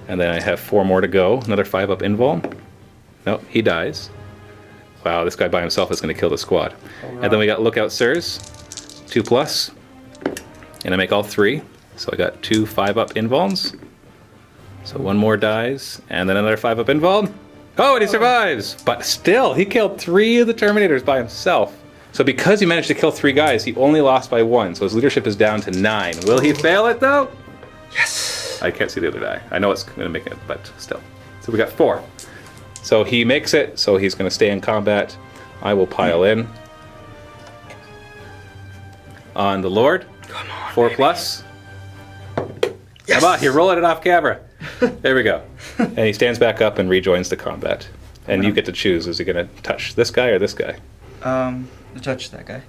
And then I have 4 more to go. Another 5 up invuln. No, he dies. Wow, this guy by himself is going to kill the squad. Right. And then we got lookout sirs. 2+, and I make all 3. So I got 2 5 up invulns. So 1 more dies, and then another 5 up invuln. Oh, and he survives! But still, he killed 3 of the Terminators by himself. So because he managed to kill 3 guys, he only lost by 1. So his leadership is down to 9. Will he fail it though? Yes! I can't see the other die. I know it's going to make it, but still. So we got 4. So he makes it, so he's going to stay in combat. I will pile in. On the Lord. Come on, 4+. Yes. Come on, you're rolling it off camera. There we go. And he stands back up and rejoins the combat. And you get to choose, is he going to touch this guy or this guy? Touch that guy.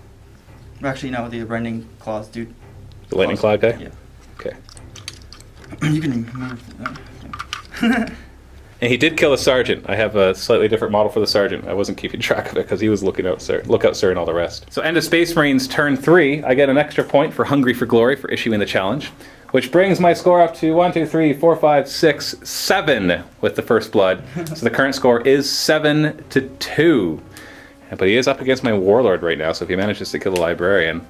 Actually, no, the rending claws, dude. The lightning claw guy? Yeah. Okay. You can move. And he did kill a sergeant. I have a slightly different model for the sergeant. I wasn't keeping track of it because he was lookout sir, and all the rest. So end of Space Marines turn 3. I get an extra point for Hungry for Glory for issuing the challenge, which brings my score up to 1, 2, 3, 4, 5, 6, 7 with the first blood. So the current score is 7-2. But he is up against my Warlord right now, so if he manages to kill the Librarian,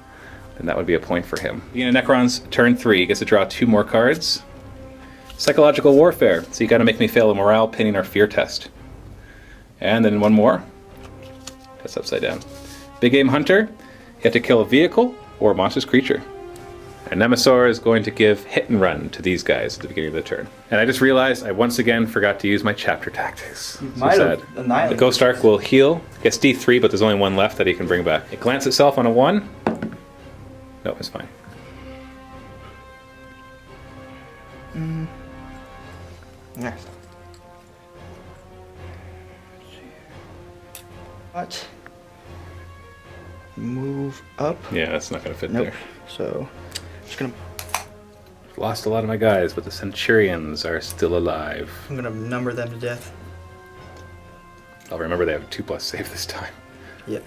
then that would be a point for him. Being a Necrons turn 3, he gets to draw 2 more cards. Psychological warfare. So you got to make me fail a morale, pinning, or fear test. And then 1 more. That's upside down. Big Game Hunter. You have to kill a vehicle or a monstrous creature. And Nemesaur is going to give hit and run to these guys at the beginning of the turn. And I just realized I once again forgot to use my chapter tactics. So sad. The Ghost Ark will heal. Gets D3, but there's only 1 left that he can bring back. It glances itself on a 1. No, it's fine. Next. What? Move up. Yeah, that's not going to fit Nope. there. So, just gonna. Lost a lot of my guys, but the Centurions are still alive. I'm gonna number them to death. I'll remember they have a 2+ save this time. Yep.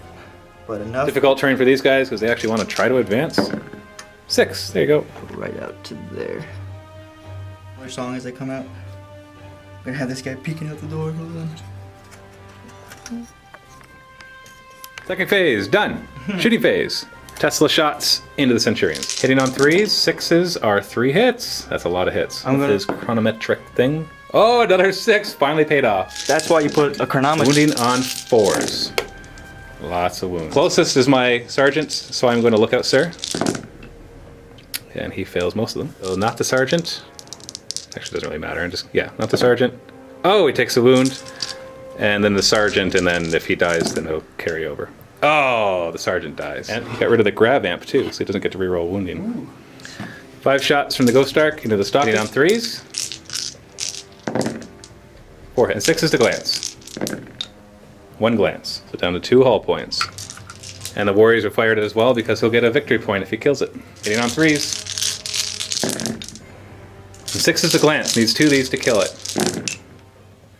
But enough. Difficult terrain for these guys because they actually want to try to advance. 6. There you go. Right out to there. Another song as they come out. I'm gonna have this guy peeking out the door. Hold on. Second phase, done. Shooting phase. Tesla shots into the Centurions. Hitting on 3s, 6s are 3 hits. That's a lot of hits. I'm gonna... This chronometric thing. Oh, another 6 finally paid off. That's why you put a chronometer. Wounding on 4s. Lots of wounds. Closest is my sergeant, so I'm going to look out, sir. And he fails most of them. So not the sergeant. Actually, doesn't really matter. Not the sergeant. Oh, he takes a wound. And then the sergeant, and then if he dies, then he'll carry over. Oh, the sergeant dies. And he got rid of the grav amp too, so he doesn't get to reroll wounding. Ooh. 5 shots from the Ghost Ark into the stock. Hitting on 3s. 4 hits. And 6 is to glance. 1 glance. So down to 2 hull points. And the Warriors are fired as well because he'll get a victory point if he kills it. Hitting on 3s. And 6 is to glance. Needs 2 of these to kill it.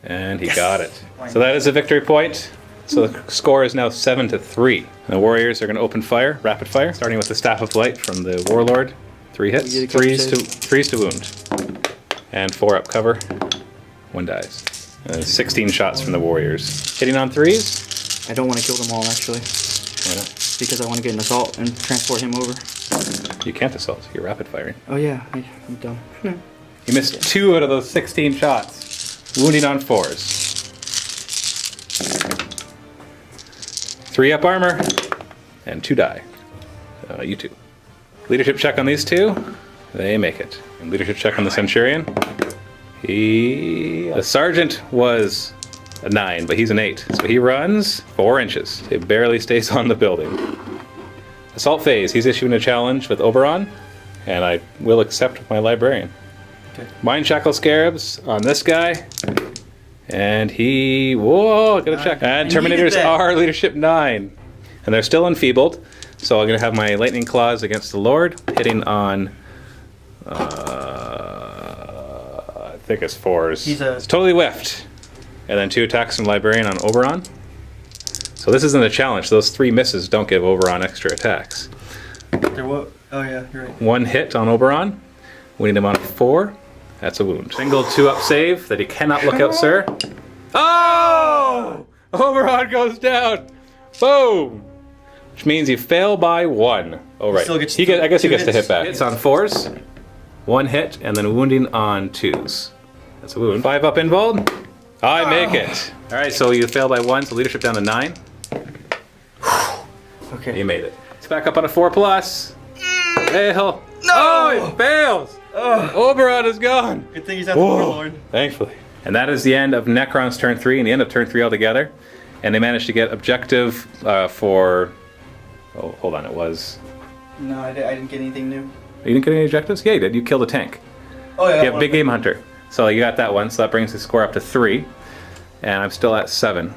And he got it. So that is a victory point. So the score is now 7-3. And the Warriors are going to open fire, rapid fire, starting with the Staff of Light from the Warlord. 3 hits, 3s to wound. And 4 up cover. 1 dies. 16 shots from the warriors. Hitting on 3s? I don't want to kill them all, actually. Why not? Because I want to get an assault and transport him over. You can't assault, you're rapid firing. Oh yeah, I'm dumb. You missed 2 out of those 16 shots. Wounding on 4s. 3 up armor, and 2 die. You 2. Leadership check on these 2. They make it. And leadership check on the Centurion. The Sergeant was a 9, but he's an 8. So he runs 4 inches. It barely stays on the building. Assault phase, he's issuing a challenge with Oberon, and I will accept with my Librarian. Okay. Mind Shackle Scarabs on this guy. And he... Whoa, gotta check. And Terminators are leadership 9. And they're still enfeebled. So I'm gonna have my Lightning Claws against the Lord, hitting on... I think it's 4s. It's totally whiffed. And then 2 attacks from Librarian on Oberon. So this isn't a challenge. Those 3 misses don't give Oberon extra attacks. There what? Oh yeah, you're right. 1 hit on Oberon, wounding him on 4. That's a wound. Single 2-up save that he cannot look out, sir. Oh! Oberon goes down. Boom! Which means you fail by 1. Oh right. Still gets I guess he gets to hits. hit back. Hits on 4s, 1 hit, and then wounding on 2s. That's a wound. 5 up involved. I make it. All right, so you fail by 1, so leadership down to 9. Okay. You made it. It's back up on a 4+. Fail. No! Oh, it fails. Oberon is gone. Good thing he's at the Warlord. Thankfully. And that is the end of Necron's turn 3 and the end of turn 3 altogether. And they managed to get objective for... Oh, hold on, it was... No, I didn't get anything new. You didn't get any objectives? Yeah, you did. You killed a tank. Oh yeah. You have Big Game Hunter. So you got that one, so that brings the score up to 3. And I'm still at 7.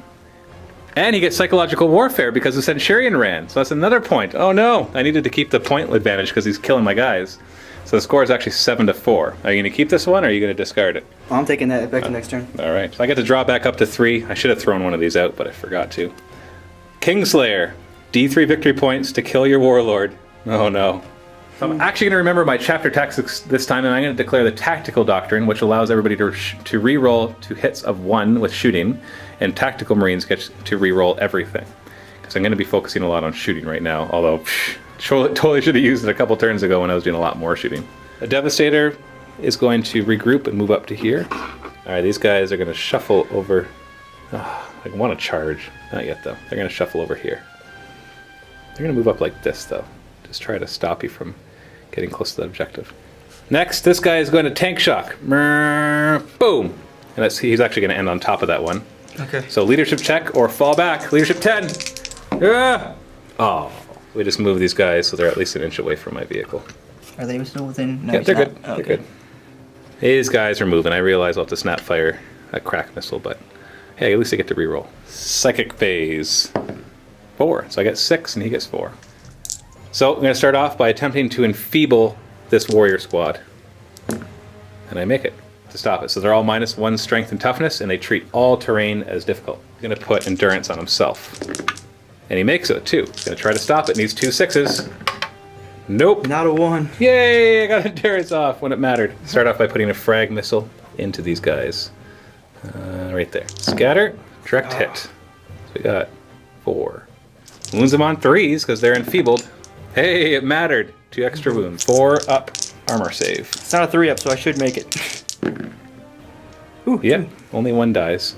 And he gets Psychological Warfare because the Centurion ran. So that's another point. Oh no, I needed to keep the point advantage because he's killing my guys. So the score is actually 7-4. Are you going to keep this one or are you going to discard it? I'm taking that back to next turn. All right, so I get to draw back up to 3. I should have thrown one of these out, but I forgot to. Kingslayer, D3 victory points to kill your warlord. Oh no. So I'm actually going to remember my chapter tactics this time, and I'm going to declare the Tactical Doctrine, which allows everybody to re-roll 2 hits of 1 with shooting, and Tactical Marines get to re-roll everything. Because I'm going to be focusing a lot on shooting right now, although totally should have used it a couple turns ago when I was doing a lot more shooting. The Devastator is going to regroup and move up to here. Alright, these guys are going to shuffle over... I want to charge. Not yet, though. They're going to shuffle over here. They're going to move up like this, though. Just try to stop you from getting close to that objective. Next, this guy is going to Tank Shock. Boom! And he's actually going to end on top of that one. Okay. So leadership check or fall back. Leadership 10. Oh, we just moved these guys so they're at least an inch away from my vehicle. Are they still within? No, Yeah, they're not. good. Oh, They're good. These guys are moving. I realize I'll have to snap fire a crack missile, but hey, at least I get to reroll. Psychic phase. 4. So I get 6 and he gets 4. So I'm going to start off by attempting to enfeeble this warrior squad. And I make it to stop it. So they're all -1 strength and toughness, and they treat all terrain as difficult. He's going to put endurance on himself. And he makes it, too. He's going to try to stop it. Needs 2 6s. Nope. Not a 1. Yay! I got endurance off when it mattered. Start off by putting a frag missile into these guys. Right there. Scatter. Direct hit. So we got 4. Wounds them on 3s because they're enfeebled. Hey, it mattered. 2 extra wounds. 4 up armor save. It's not a 3-up, so I should make it. Ooh, yeah. Only 1 dies.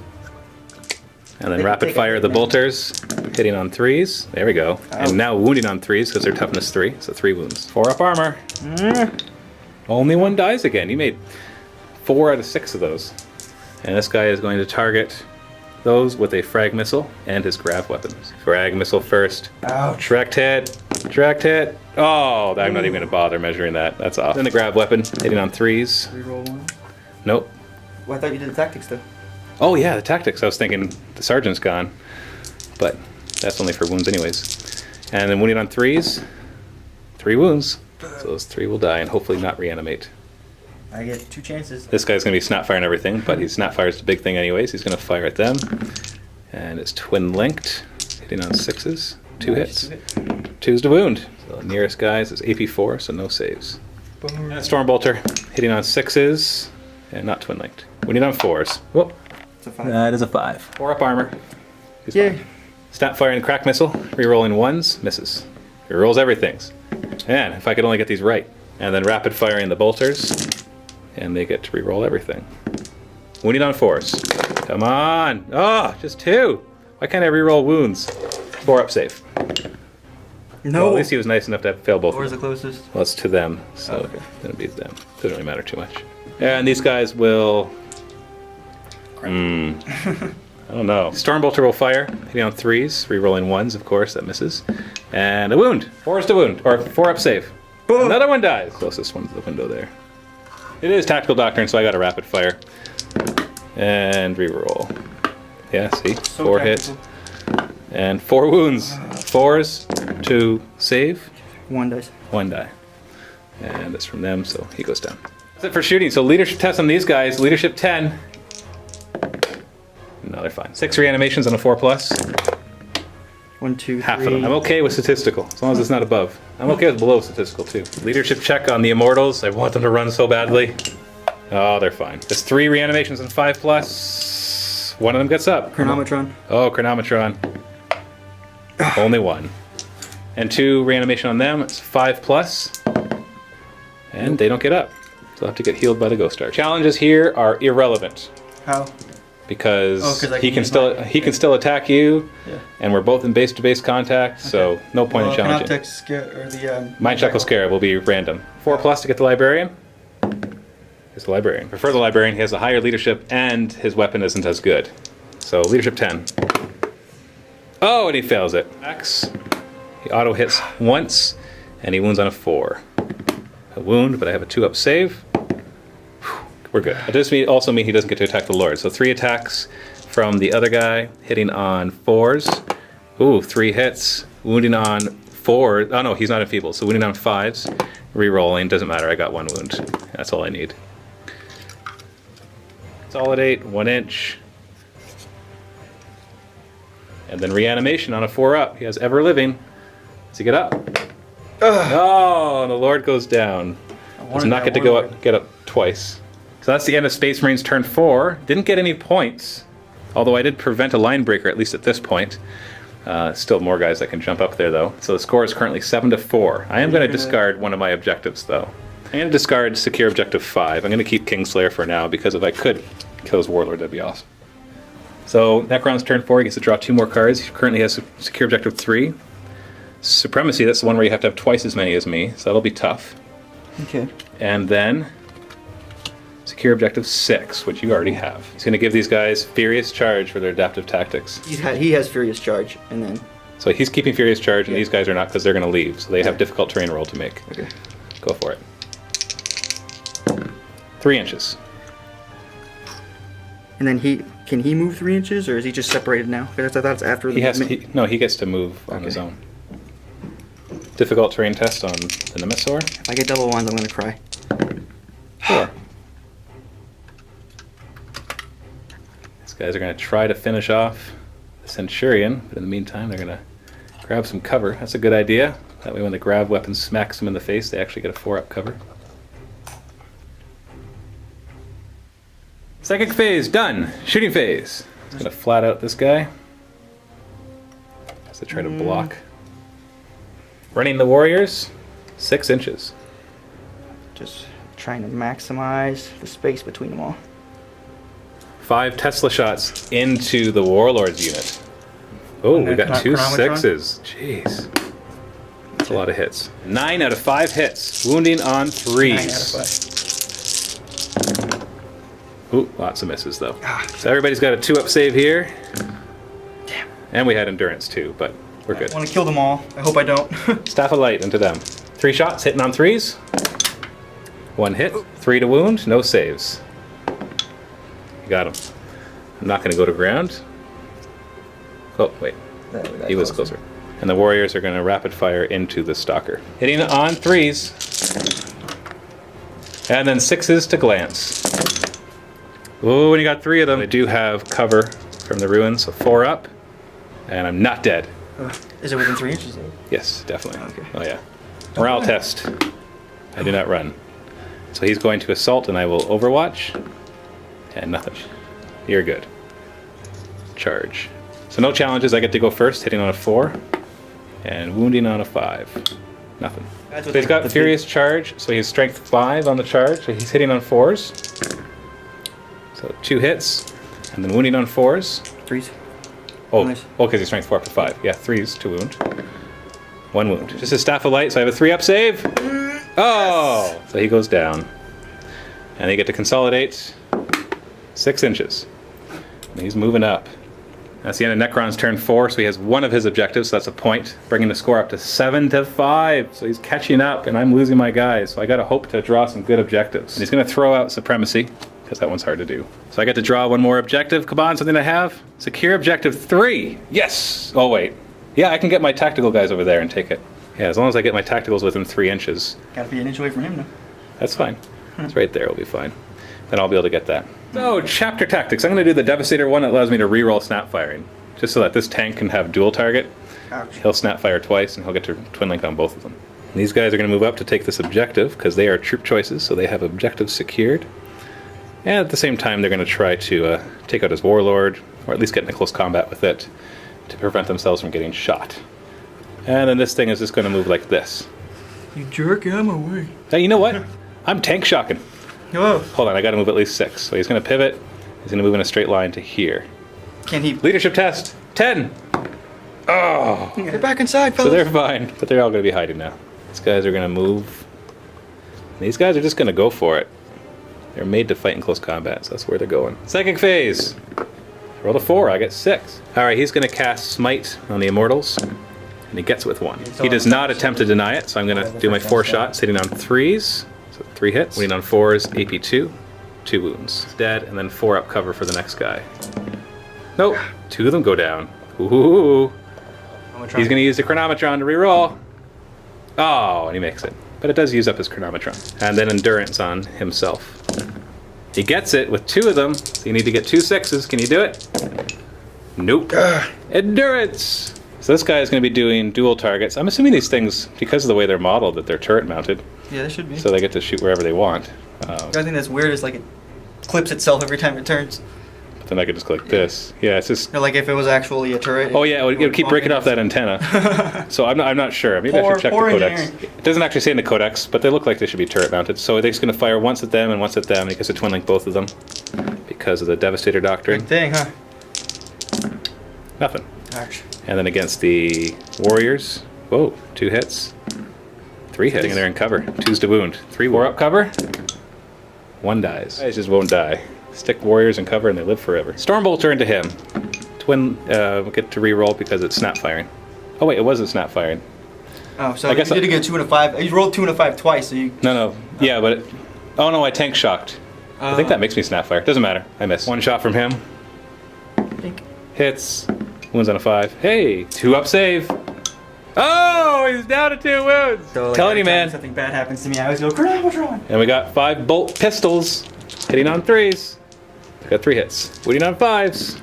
And then rapid fire the bolters, hitting on 3s. There we go. And now wounding on 3s because they're toughness 3. So 3 wounds. 4 up armor. Only 1 dies again. You made 4 out of 6 of those. And this guy is going to target those with a frag missile and his grav weapons. Frag missile first. Ouch. Direct hit. Direct hit. Oh, I'm not even going to bother measuring that. That's off. Then the grav weapon, hitting on 3s. Reroll 1. Nope. Well, I thought you did the tactics, though. Oh yeah, the tactics. I was thinking the sergeant's gone. But that's only for wounds anyways. And then wounding on 3s. 3 wounds. So those 3 will die and hopefully not reanimate. I get 2 chances. This guy's going to be snap firing everything, but he snap fires the big thing anyways. He's going to fire at them. And it's twin linked, hitting on 6s. 2 hits. 2s to wound. So the nearest guys is AP4, so no saves. And Stormbolter, hitting on 6s, and not twin linked. Wounding on 4s. Whoop. a 5. That is a 5. 4 up armor. He's Yeah. fine. Snap firing crack missile. Rerolling 1s, misses. Rerolls everything. Man, if I could only get these right. And then rapid firing the bolters, and they get to reroll everything. Wounding on 4s. Come on! Oh, just 2. Why can't I reroll wounds? 4 up save. No. Well, at least he was nice enough to fail both. Where's the closest? Well, it's to them, so Oh, okay. then it beats them. Doesn't really matter too much. And these guys will. I don't know. Stormbolter will fire, hitting on 3s, rerolling 1s, of course, that misses. And a wound. 4 is to wound, or 4 up save. Boom. Another one dies. Closest one to the window there. It is tactical doctrine, so I got a rapid fire. And reroll. Yeah, see? So 4 hits. And 4 wounds. 4s to save. 1 dice. 1 die. And that's from them, so he goes down. That's it for shooting. So leadership test on these guys. Leadership 10. No, they're fine. 6 reanimations on a 4+. 1, 2, 3. Half of them. I'm okay with statistical, as long as it's not above. I'm okay with below statistical, too. Leadership check on the Immortals. I want them to run so badly. Oh, they're fine. There's 3 reanimations on 5+. 1 of them gets up. Chronometron. Oh, Chronometron. Only 1. And 2 reanimation on them. It's 5+. And they don't get up. So they'll have to get healed by the Ghost Star. Challenges here are irrelevant. How? Because 'cause I he can can use still my- he can still attack you, Yeah. and we're both in base-to-base contact, so no point in challenging. Mind Check will scare will be random. 4+ to get the Librarian. Here's the Librarian. Prefer the Librarian. He has a higher leadership, and his weapon isn't as good. So leadership 10. Oh, and he fails it. Max. He auto hits once, and he wounds on a 4. A wound, but I have a 2 up save. We're good. It does also mean he doesn't get to attack the Lord. So 3 attacks from the other guy, hitting on 4s. Ooh, 3 hits. Wounding on 4. Oh no, he's not enfeebled. So wounding on 5s. Rerolling, doesn't matter. I got 1 wound. That's all I need. Consolidate, 1 inch. And then reanimation on a 4 up. He has ever living. Does he get up? Oh, and the Lord goes down. Does not get to get up twice. So that's the end of Space Marines turn 4. Didn't get any points, although I did prevent a line breaker, at least at this point. Still more guys that can jump up there, though. So the score is currently 7-4. I am going to discard one of my objectives, though. I'm going to discard Secure Objective 5. I'm going to keep Kingslayer for now, because if I could kill his Warlord, that'd be awesome. So Necron's turn 4, he gets to draw 2 more cards. He currently has Secure Objective 3. Supremacy, that's the one where you have to have twice as many as me, so that'll be tough. Okay. And then Secure Objective 6, which you already have. He's going to give these guys Furious Charge for their adaptive tactics. He has Furious Charge, and then... So he's keeping Furious Charge, and these guys are not, because they're going to leave. So they have difficult terrain roll to make. Okay. Go for it. 3 inches. And then can he move 3 inches, or is he just separated now? Because I thought it's after the... He gets to move on his own. Difficult terrain test on the Nemesaur. If I get double ones, I'm going to cry. 4. These guys are going to try to finish off the Centurion, but in the meantime, they're going to grab some cover. That's a good idea. That way when the grab weapon smacks them in the face, they actually get a 4-up cover. Psychic phase, done. Shooting phase. It's going to flat out this guy. As they try to block. Running the Warriors, 6 inches. Just trying to maximize the space between them all. 5 Tesla shots into the Warlord's unit. Oh, we got 2 Chronometron? 6s. Jeez. That's a lot of hits. 9 out of 5 hits. Wounding on 3s. 9 out of 5. Ooh, lots of misses though. So everybody's got a 2-up save here. Damn. And we had endurance too, but we're good. I want to kill them all. I hope I don't. Staff of Light into them. 3 shots, hitting on 3s. 1 hit, 3 to wound, no saves. You got him. I'm not going to go to ground. Oh, wait. He was closer. And the Warriors are going to rapid fire into the Stalker. Hitting on 3s. And then 6s to glance. Ooh, and you got 3 of them. I do have cover from the ruins, so 4 up. And I'm not dead. Is it within 3 inches though? Yes, definitely. Okay. Oh yeah. Morale test. I do not run. So he's going to assault and I will overwatch. And nothing. You're good. charge. So no challenges, I get to go first, hitting on a 4, and wounding on a 5. Nothing. So he's got Furious Charge, so he's Strength 5 on the charge, so he's hitting on 4s. So 2 hits, and then wounding on 4s. 3s. Oh, Nice. because he's Strength 4 for 5. Yeah, 3s to wound. 1 wound. Just a Staff of Light, so I have a 3-up save. Oh! Yes. So he goes down. And they get to consolidate 6 inches. And he's moving up. That's the end of Necron's turn 4, so he has 1 of his objectives, so that's a point, bringing the score up to 7-5. So he's catching up, and I'm losing my guys. So I gotta hope to draw some good objectives. And he's gonna throw out Supremacy, because that one's hard to do. So I get to draw 1 more objective. Come on, something I have. Secure objective 3. Yes! Oh wait. Yeah, I can get my tactical guys over there and take it. Yeah, as long as I get my tacticals within 3 inches. Gotta be an inch away from him now. That's fine. It's right there, it'll be fine. Then I'll be able to get that. So, Chapter Tactics. I'm going to do the Devastator one that allows me to reroll snap firing. Just so that this tank can have dual target. Ouch. He'll snap fire twice and he'll get to twin link on both of them. And these guys are going to move up to take this objective because they are troop choices, so they have objectives secured. And at the same time, they're going to try to take out his warlord, or at least get into close combat with it, to prevent themselves from getting shot. And then this thing is just going to move like this. You jerk, I'm away. Hey, you know what? I'm tank shocking. Whoa. Hold on, I got to move at least 6. So he's going to pivot. He's going to move in a straight line to here. Can't he? Leadership test. 10. Oh. Get back inside, So fellas. they're fine, but they're all going to be hiding now. These guys are going to move. These guys are just going to go for it. They're made to fight in close combat, so that's where they're going. Second phase. I rolled a 4, I get 6. Alright, he's going to cast Smite on the Immortals. And he gets it with 1. He does not attempt to deny it, so I'm going to do my 4 shots, hitting on 3s. So 3 hits. Winning on 4s, AP 2. 2 wounds. He's dead, and then 4 up cover for the next guy. Nope. 2 of them go down. Ooh. He's going to use the Chronometron to reroll. Oh, and he makes it. But it does use up his Chronometron. And then Endurance on himself. He gets it with 2 of them, so you need to get 2 6s. Can you do it? Nope. Endurance! So this guy is going to be doing dual targets. I'm assuming these things, because of the way they're modeled, that they're turret mounted. Yeah, they should be. So they get to shoot wherever they want. The only thing that's weird is like it clips itself every time it turns. But then I could just click this. Yeah, it's just... Or like if it was actually a turret. Oh yeah, it would keep breaking off that antenna. So I'm not sure. Maybe I should check the codex. It doesn't actually say in the codex, but they look like they should be turret mounted. So they're just going to fire once at them and once at them, and he gets to twin link both of them because of the Devastator Doctrine. Good thing, huh? Nothing. Ouch. And then against the Warriors, whoa, 2 hits. 3 hits, and they're in cover. 2s to wound. 3 war up cover. 1 dies. Guys just won't die. Stick Warriors in cover and they live forever. Stormbolter into him. Twin, get to reroll because it's snap firing. Oh wait, it wasn't snap firing. Oh, so you did get 2 and a 5. You rolled 2 and a 5 twice, so you... No. Yeah, but oh no, I tank shocked. I think that makes me snap fire. Doesn't matter. I missed. 1 shot from him. Think. Hits. Wounds on a 5. Hey, 2 up save. Oh, he's down to 2 wounds. So, like, Telling you, every time man. something bad happens to me, I always go, Chronometron! And we got 5 bolt pistols hitting on 3s. Got 3 hits. Wounding on 5s.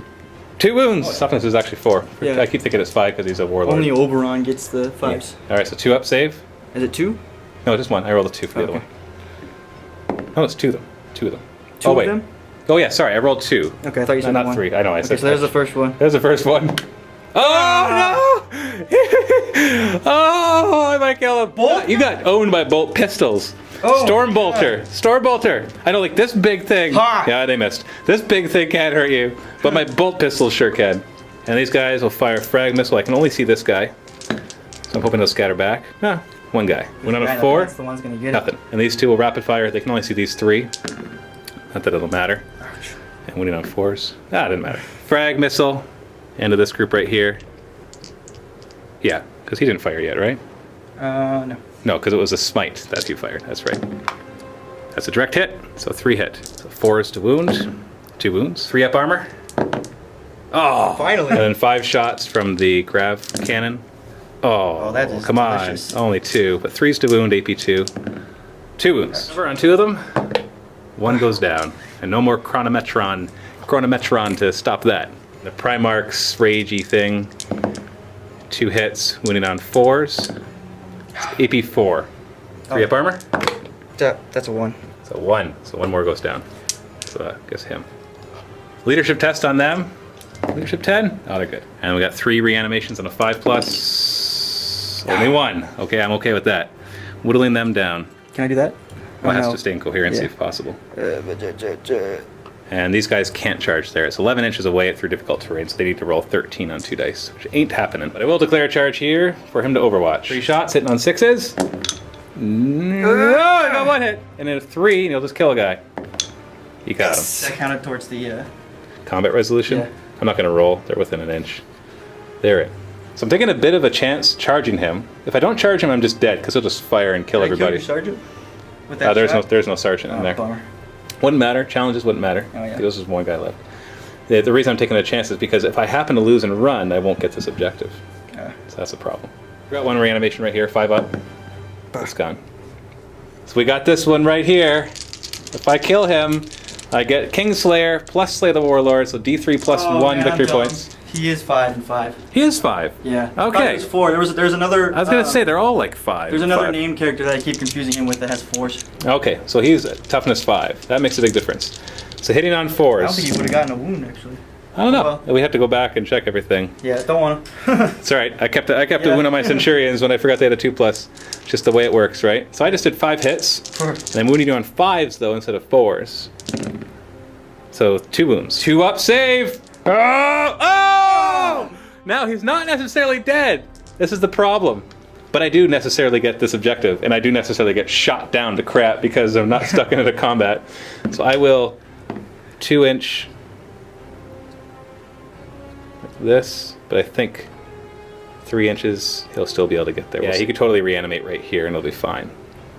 2 wounds. Toughness is actually 4. Yeah. I keep thinking it's 5 because he's a warlord. Only Oberon gets the 5s. All right, so 2 up save. Is it 2? No, just 1. I rolled a 2 for the other one. No, it's 2 of them. 2 of them. 2 oh of wait. them? Oh yeah, sorry, I rolled 2. Okay, I thought you said not 1. 3. I know. I said. Okay, so there's the first one. There's the first one. Oh no! Oh, I might kill him. Bolt? You got owned by bolt pistols. Oh, Stormbolter. Stormbolter. I know, like this big thing. Ha! Yeah, they missed. This big thing can't hurt you, but my bolt pistols sure can. And these guys will fire frag missile. I can only see this guy, so I'm hoping they'll scatter back. Ah, 1 guy. Went on a 4. That's the one's gonna get Nothing. And these 2 will rapid fire. They can only see these 3. Not that it'll matter. Ouch. And winning on 4s. Ah, it didn't matter. Frag missile. End of this group right here. Yeah, because he didn't fire yet, right? No. No, because it was a smite that you fired. That's right. That's a direct hit, so 3 hit. So 4s to wound. 2 wounds. 3 up armor. Oh! Finally. And then 5 shots from the grav cannon. Oh, that is come delicious. on. Only 2, but 3s to wound, AP 2. 2 wounds. Cover on 2 of them. 1 goes down. And no more Chronometron to stop that. The Primarch's ragey thing. 2 hits, wounding on 4s. AP 4. 3 up armor. That's a 1. So 1. So 1 more goes down. So I guess him. Leadership test on them. Leadership 10? Oh, they're good. And we got 3 reanimations on a 5+. Only 1. Okay, I'm okay with that. Whittling them down. Can I do that? Well, it has no. to stay in coherency Yeah. if possible. And these guys can't charge there. It's 11 inches away through difficult terrain, so they need to roll 13 on 2 dice, which ain't happening. But I will declare a charge here for him to overwatch. 3 shots, hitting on 6s. No, I got 1 hit. And then a 3, and he'll just kill a guy. You got him. That counted towards the... Combat resolution? Yeah. I'm not going to roll. They're within an inch. They're it. So I'm taking a bit of a chance charging him. If I don't charge him, I'm just dead, because he'll just fire and kill everybody. Kill your sergeant? With that There's no sergeant in there. Bummer. Wouldn't matter. Challenges wouldn't matter. Oh, yeah. There's just 1 guy left. The reason I'm taking a chance is because if I happen to lose and run, I won't get this objective. So that's a problem. We got 1 reanimation right here, 5 up. It's gone. So we got this one right here. If I kill him, I get Kingslayer plus Slay the Warlord, so D3 plus 1 victory points. He is 5 and 5. He is 5. Yeah. I thought Okay. it was 4. There's another. I was gonna say they're all like 5. There's another 5. name character that I keep confusing him with that has 4s. Okay, so he's toughness 5. That makes a big difference. So hitting on 4s. I don't think he would have gotten a wound actually. I don't know. Well. We have to go back and check everything. Yeah, don't want to. It's all right. I kept a Yeah. wound on my Centurions when I forgot they had a 2+. Just the way it works, right? So I just did 5 hits. And I'm wounding you on 5s though instead of 4s. So 2 wounds. 2 up save. Oh! Oh! Now he's not necessarily dead. This is the problem. But I do necessarily get this objective, and I do necessarily get shot down to crap because I'm not stuck into combat. So I will 2-inch this, but I think 3 inches he'll still be able to get there. Yeah, he could totally reanimate right here and it'll be fine.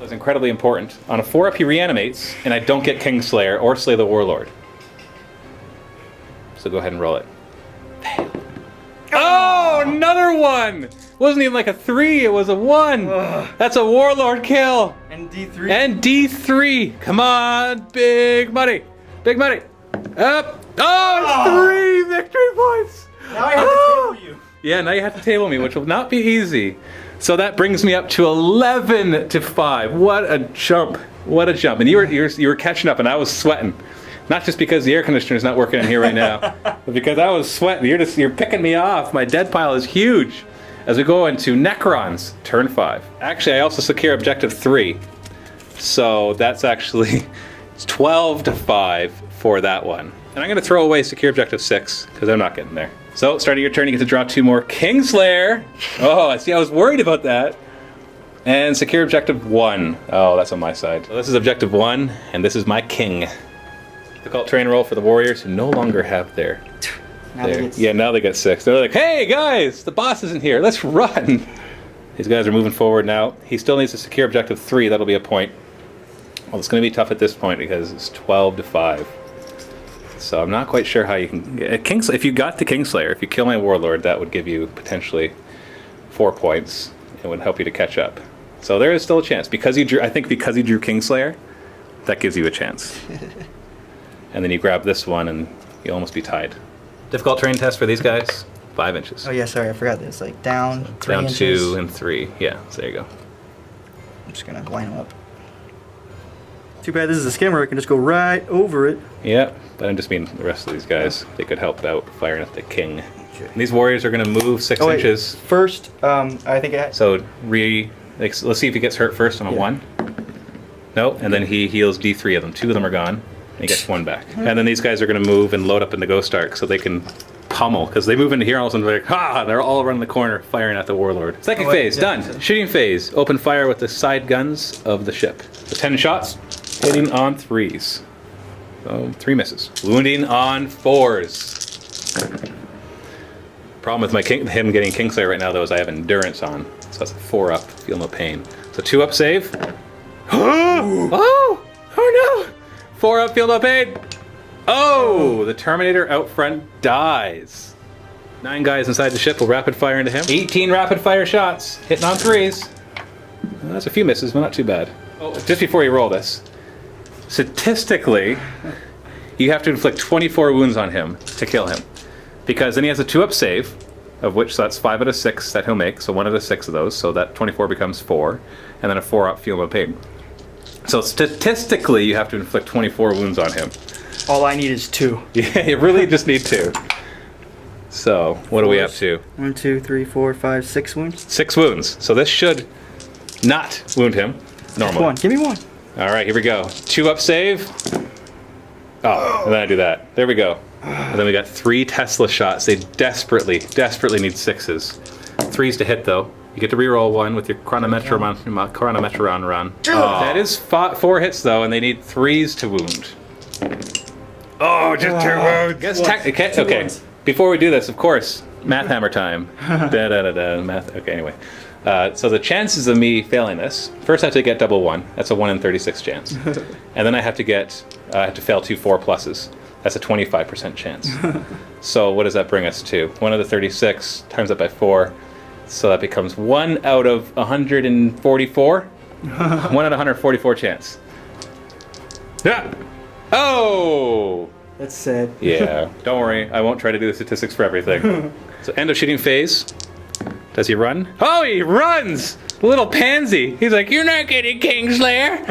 That's incredibly important. On a 4-up he reanimates, and I don't get Kingslayer or Slay the Warlord. So go ahead and roll it. Oh, another 1! Wasn't even like a 3, it was a 1. That's a Warlord kill. And D3. And D3. Come on, big money. Big money. Up. Oh, 3 victory points. Now I have to table you. Yeah, now you have to table me, which will not be easy. So that brings me up to 11 to 5. What a jump. What a jump. And you were catching up, and I was sweating. Not just because the air conditioner is not working in here right now, but because I was sweating. You're picking me off. My dead pile is huge. As we go into Necrons, turn 5. Actually, I also secure objective 3. So that's actually it's 12 to 5 for that one. And I'm going to throw away secure objective 6 because I'm not getting there. So starting your turn, you get to draw 2 more. Kingslayer. Oh, I see. I was worried about that. And secure objective 1. Oh, that's on my side. So this is objective 1, and this is my king. Difficult terrain roll for the warriors who no longer have their... Now they get Yeah, now they get 6. They're like, hey guys, the boss isn't here. Let's run. These guys are moving forward now. He still needs to secure objective 3. That'll be a point. Well, it's going to be tough at this point because it's 12 to 5. So I'm not quite sure how you can... If you got the Kingslayer, if you kill my Warlord, that would give you potentially 4 points. It would help you to catch up. So there is still a chance. Because you drew, I think because you drew Kingslayer, that gives you a chance. And then you grab this one and you'll almost be tied. Difficult terrain test for these guys, 5 inches. Oh yeah, sorry, I forgot this. Like down 3 Down inches. 2 and 3. Yeah, so there you go. I'm just gonna line them up. Too bad this is a skimmer. I can just go right over it. Yeah, but I just mean the rest of these guys. They could help out firing at the king. And these warriors are going to move 6 Oh, wait. inches. First, I think I. So let's see if he gets hurt first on a 1. No, and then he heals D3 of them. 2 of them are gone. And he gets 1 back. And then these guys are going to move and load up in the Ghost Ark so they can pummel. Because they move into here, all of a sudden they're like, ha! They're all around the corner firing at the Warlord. Second phase, done. Shooting phase. Open fire with the side guns of the ship. So 10 shots, hitting on 3s. So 3 misses. Wounding on 4s. Problem with him getting Kingslayer right now, though, is I have endurance on. So that's a 4 up, feel no pain. So 2 up save. Oh no! 4 up, feel no pain. Oh, the Terminator out front dies. 9 guys inside the ship will rapid fire into him. 18 rapid fire shots, hitting on 3s. Well, that's a few misses, but not too bad. Oh, just before you roll this, statistically, you have to inflict 24 wounds on him to kill him. Because then he has a 2 up save, of which so that's 5 out of 6 that he'll make, so 1 out of 6 of those, so that 24 becomes 4, and then a 4 up feel no pain. So statistically, you have to inflict 24 wounds on him. All I need is 2. Yeah, you really just need 2. So, what are we up to? 1, 2, 3, 4, 5, 6 wounds. 6 wounds. So this should not wound him normally. One. Give me one. All right, here we go. 2 up save. Oh, and then I do that. There we go. And then we got 3 Tesla shots. They desperately need 6s. 3s to hit though. You get to reroll 1 with your chronometron run. Oh, that is 4 hits though, and they need 3s to wound. Oh, just 2 wounds. Guess okay. Wounds. Before we do this, of course, math hammer time. Math. Okay, anyway. So the chances of me failing this, first I have to get double 1. That's a 1 in 36 chance. And then I have to fail 2 4 pluses. That's a 25% chance. So what does that bring us to? 1 out of 36 times that by 4. So that becomes 1 out of 144. 1 out of 144 chance. Yeah. Oh! That's sad. Yeah. Don't worry. I won't try to do the statistics for everything. So end of shooting phase. Does he run? Oh, he runs! Little pansy. He's like, you're not getting Kingslayer.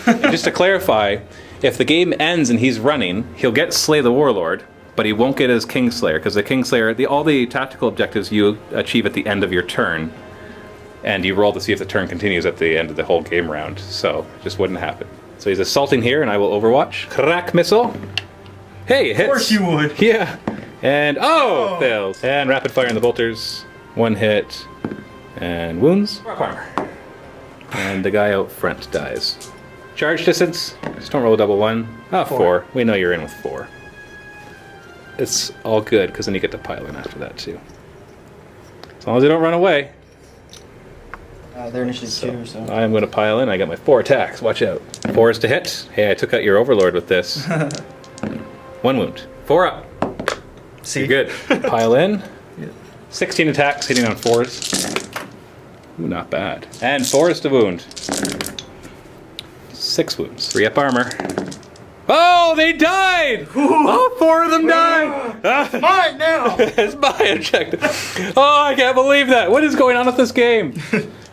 And just to clarify, if the game ends and he's running, he'll get Slay the Warlord, but he won't get his Kingslayer, because the Kingslayer, all the tactical objectives you achieve at the end of your turn, and you roll to see if the turn continues at the end of the whole game round, so it just wouldn't happen. So he's assaulting here, and I will overwatch. Crack missile. Hey, it hits. Of course you would. Yeah. And, fails. And rapid fire in the bolters. 1 hit. And wounds. Rock armor. And the guy out front dies. Charge distance. Just don't roll a double 1. Ah, 4. We know you're in with 4. It's all good, because then you get to pile in after that, too. As long as they don't run away. They're initiative 2, so. I'm going to pile in. I got my 4 attacks. Watch out. 4 is to hit. Hey, I took out your Overlord with this. 1 wound. 4 up. See? You're good. Pile in. 16 attacks, hitting on 4s. Ooh, not bad. And 4 is to wound. 6 wounds. 3 up armor. Oh, they died! Oh, 4 of them died! It's mine now! It's my objective. Oh, I can't believe that. What is going on with this game?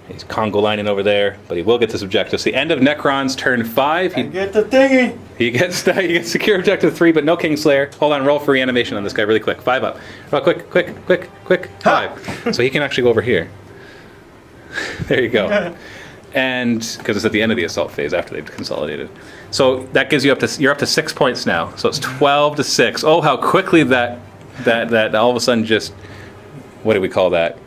He's Congo lining over there, but he will get this objective. It's the end of Necrons, turn 5. I get the thingy! He gets secure objective 3, but no Kingslayer. Hold on, roll for reanimation on this guy really quick. 5 up. Oh, quick. 5. So he can actually go over here. There you go. And because it's at the end of the assault phase after they've consolidated. So that gives you you're up to 6 points now. So it's 12 to 6. Oh, how quickly that all of a sudden just, what do we call that?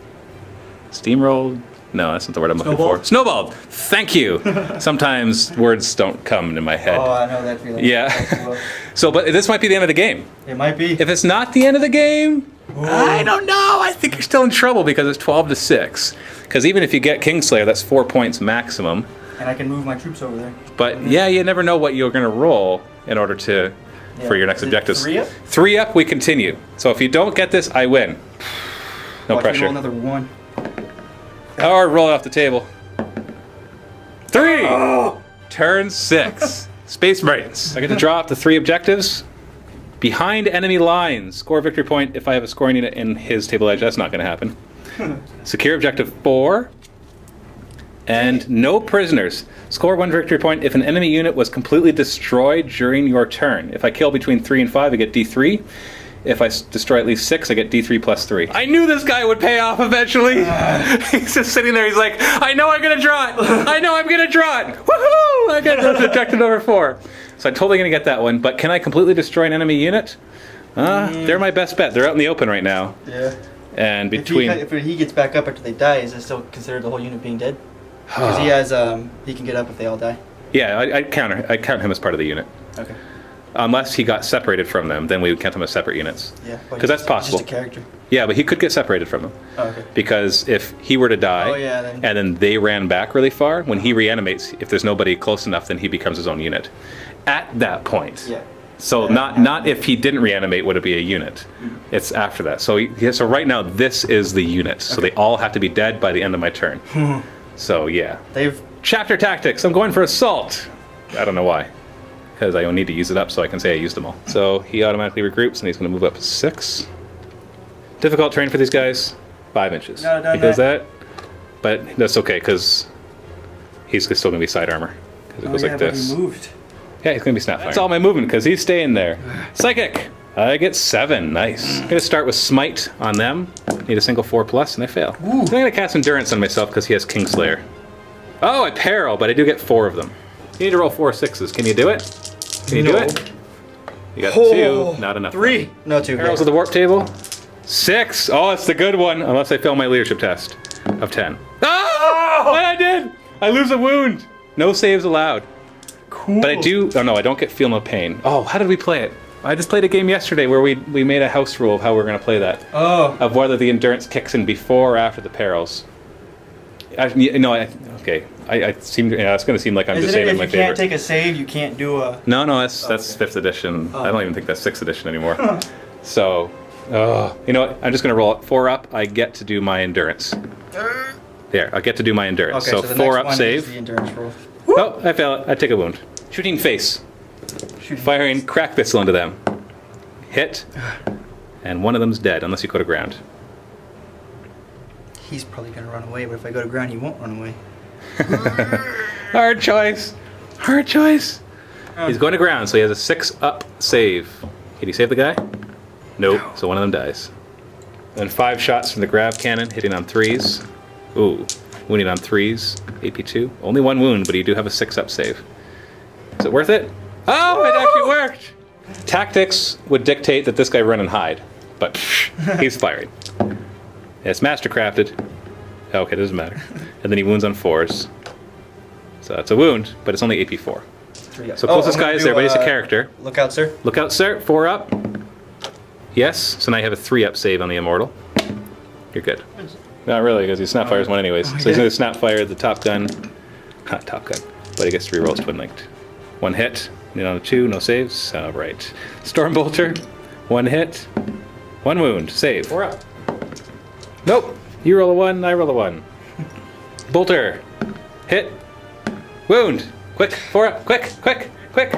Steamrolled? No, that's not the word I'm looking for. Snowballed. Thank you. Sometimes words don't come to my head. Oh, I know that feeling. Yeah. So, but this might be the end of the game. It might be. If it's not the end of the game, I don't know. I think you're still in trouble because it's 12 to 6. Because even if you get Kingslayer, that's 4 points maximum. And I can move my troops over there. But yeah, you never know what you're going to roll in order to for your next objectives. 3 up? 3 up, we continue. So if you don't get this, I win. No pressure. Roll another 1. Or roll it off the table. 3! Oh! Turn 6. Space Marines. I get to draw up to 3 objectives. Behind enemy lines. Score a victory point if I have a scoring unit in his table edge. That's not going to happen. Secure objective 4. And no prisoners. Score 1 victory point if an enemy unit was completely destroyed during your turn. If I kill between 3 and 5, I get D3. If I destroy at least 6, I get D3 plus 3. I knew this guy would pay off eventually. He's just sitting there. He's like, I know I'm going to draw it. I know I'm going to draw it. Woohoo! I got objective number 4. So I'm totally going to get that one. But can I completely destroy an enemy unit? They're my best bet. They're out in the open right now. Yeah. And between... If he gets back up after they die, is it still considered the whole unit being dead? Because he has, he can get up if they all die. Yeah, I count him as part of the unit. Okay. Unless he got separated from them, then we would count them as separate units. Yeah. Because that's possible. He's just a character. Yeah, but he could get separated from them. Oh, okay. Because if he were to die, and then they ran back really far, when he reanimates, if there's nobody close enough, then he becomes his own unit. At that point. Yeah. So not if he didn't reanimate would it be a unit. It's after that. So so right now this is the unit. So they all have to be dead by the end of my turn. So yeah. Chapter tactics. I'm going for assault. I don't know why. Because I don't need to use it up, so I can say I used them all. So he automatically regroups, and he's going to move up 6. Difficult terrain for these guys, 5 inches. No, he does that, but that's okay because he's still going to be side armor. Because it goes like this. But he moved. Yeah, he's going to be snapfire. That's all my movement because he's staying there. Psychic. I get 7. Nice. I'm gonna start with Smite on them. Need a single 4+, and I fail. So I'm gonna cast Endurance on myself because he has Kingslayer. Oh, I peril, but I do get 4 of them. You need to roll 4 6s. Can you do it? Can you do it? You got 2. Not enough. 3. No, 2. Perils of the Warp Table. 6. Oh, it's the good one. Unless I fail my leadership test of 10. Oh! What I did! I lose a wound. No saves allowed. Cool. But I do. Oh no, I don't get Feel No Pain. Oh, how did we play it? I just played a game yesterday where we made a house rule of how we're going to play that. Oh. Of whether the endurance kicks in before or after the perils. Okay. I seem to. Yeah, it's going to seem like I'm just saying my favorite. If you can't take a save, you can't do a. No, that's 5th edition. I don't even think that's 6th edition anymore. So, you know what? I'm just going to roll it 4 up. I get to do my endurance. There, I get to do my endurance. Okay, so the 4 next up one save. is the endurance roll. Oh, I fail it. I take a wound. Shooting face. Firing crack pistol into them. Hit. And one of them's dead unless you go to ground. He's probably gonna run away, but if I go to ground, he won't run away. Hard choice. Hard choice. He's going to ground, so he has a 6 up save. Can he save the guy? Nope. So one of them dies. Then 5 shots from the grab cannon, hitting on 3s. Ooh. Wounding on 3s. AP2. Only 1 wound, but you do have a 6 up save. Is it worth it? Oh, it actually worked! Tactics would dictate that this guy run and hide, but he's firing. It's mastercrafted. Okay, it doesn't matter. And then he wounds on 4s. So it's a wound, but it's only AP4. So closest guy is there, but he's a character. Look out, sir. Look out, sir. 4 up. Yes, so now you have a 3 up save on the Immortal. You're good. Not really, because he snapfires 1 anyways. So he's going to snapfire the Top Gun. Not Top Gun, but he gets 3 rolls Twin Linked. 1 hit. Need on a 2, no saves. All right. Stormbolter. 1 hit. 1 wound. Save. 4 up. Nope. You roll a 1, I roll a 1. Bolter. Hit. Wound. Quick. 4 up. Quick. Quick. Quick.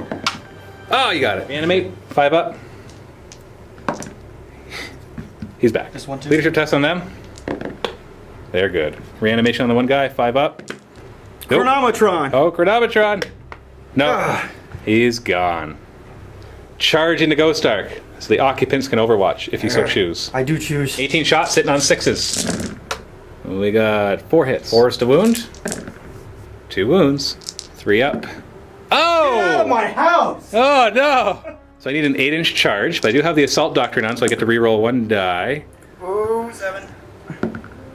Oh, you got it. Reanimate. 5 up. He's back. Just 1, 2. Leadership test on them. They're good. Reanimation on the one guy. 5 up. Nope. Chronometron. Oh, Chronometron. No. He's gone. Charge into Ghost Ark, so the occupants can overwatch if you so choose. I do choose. 18 shots, sitting on 6s. We got 4 hits. 4s to wound. 2 wounds. 3 up. Oh! Get out of my house! Oh no! So I need an 8-inch charge, but I do have the Assault Doctrine on, so I get to reroll 1 die. Oh, 7.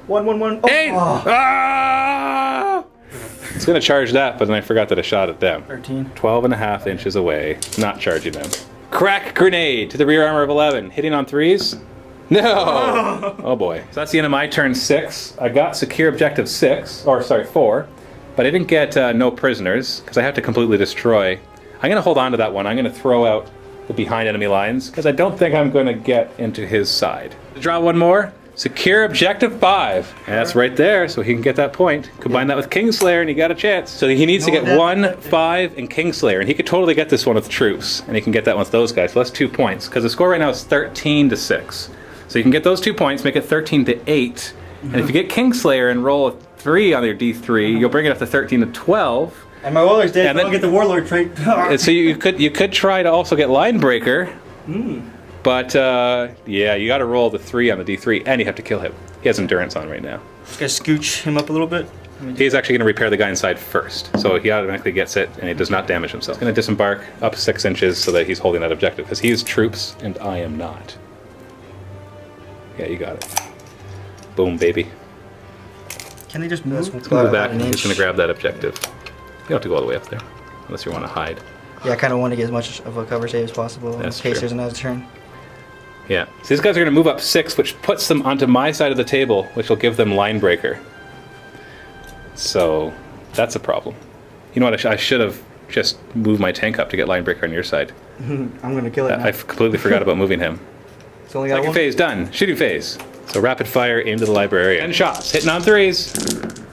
1, 1, 1. Oh. 8! Ah! It's gonna charge that, but then I forgot that I shot at them. 13. 12.5 inches away, not charging them. Crack grenade to the rear armor of 11. Hitting on 3s? No! Oh boy. So that's the end of my turn 6. I got secure objective 4, but I didn't get no prisoners, because I have to completely destroy. I'm gonna hold on to that one. I'm gonna throw out the behind enemy lines, because I don't think I'm gonna get into his side. Draw 1 more. Secure objective 5. And that's right there, so he can get that point. Combine that with Kingslayer, and he got a chance. So he needs to get 1, 5, and Kingslayer, and he could totally get this one with troops, and he can get that one with those guys. So that's 2 points, because the score right now is 13-6. So you can get those 2 points, make it 13-8, and if you get Kingslayer and roll a 3 on your D3, you'll bring it up to 13-12. And my Warlord's dead, And so then- I'll get the Warlord trait. And so you could try to also get Linebreaker. But, yeah, you gotta roll the 3 on the D3, and you have to kill him. He has Endurance on right now. Just gotta scooch him up a little bit. He's actually gonna repair the guy inside first, so he automatically gets it, and he does not damage himself. He's gonna disembark up 6 inches so that he's holding that objective, because he is troops, and I am not. Yeah, you got it. Boom, baby. Can they just move? Move back, and he's gonna grab that objective. You don't have to go all the way up there, unless you want to hide. Yeah, I kind of want to get as much of a cover save as possible That's in case true. there's another turn. Yeah. So these guys are going to move up 6, which puts them onto my side of the table, which will give them Linebreaker. So that's a problem. You know what? I should have just moved my tank up to get Linebreaker on your side. I'm gonna kill it now. I completely forgot about moving him. It's only got Second one. phase done. Shooting phase. So rapid fire into the librarian. 10 shots. Hitting on 3s.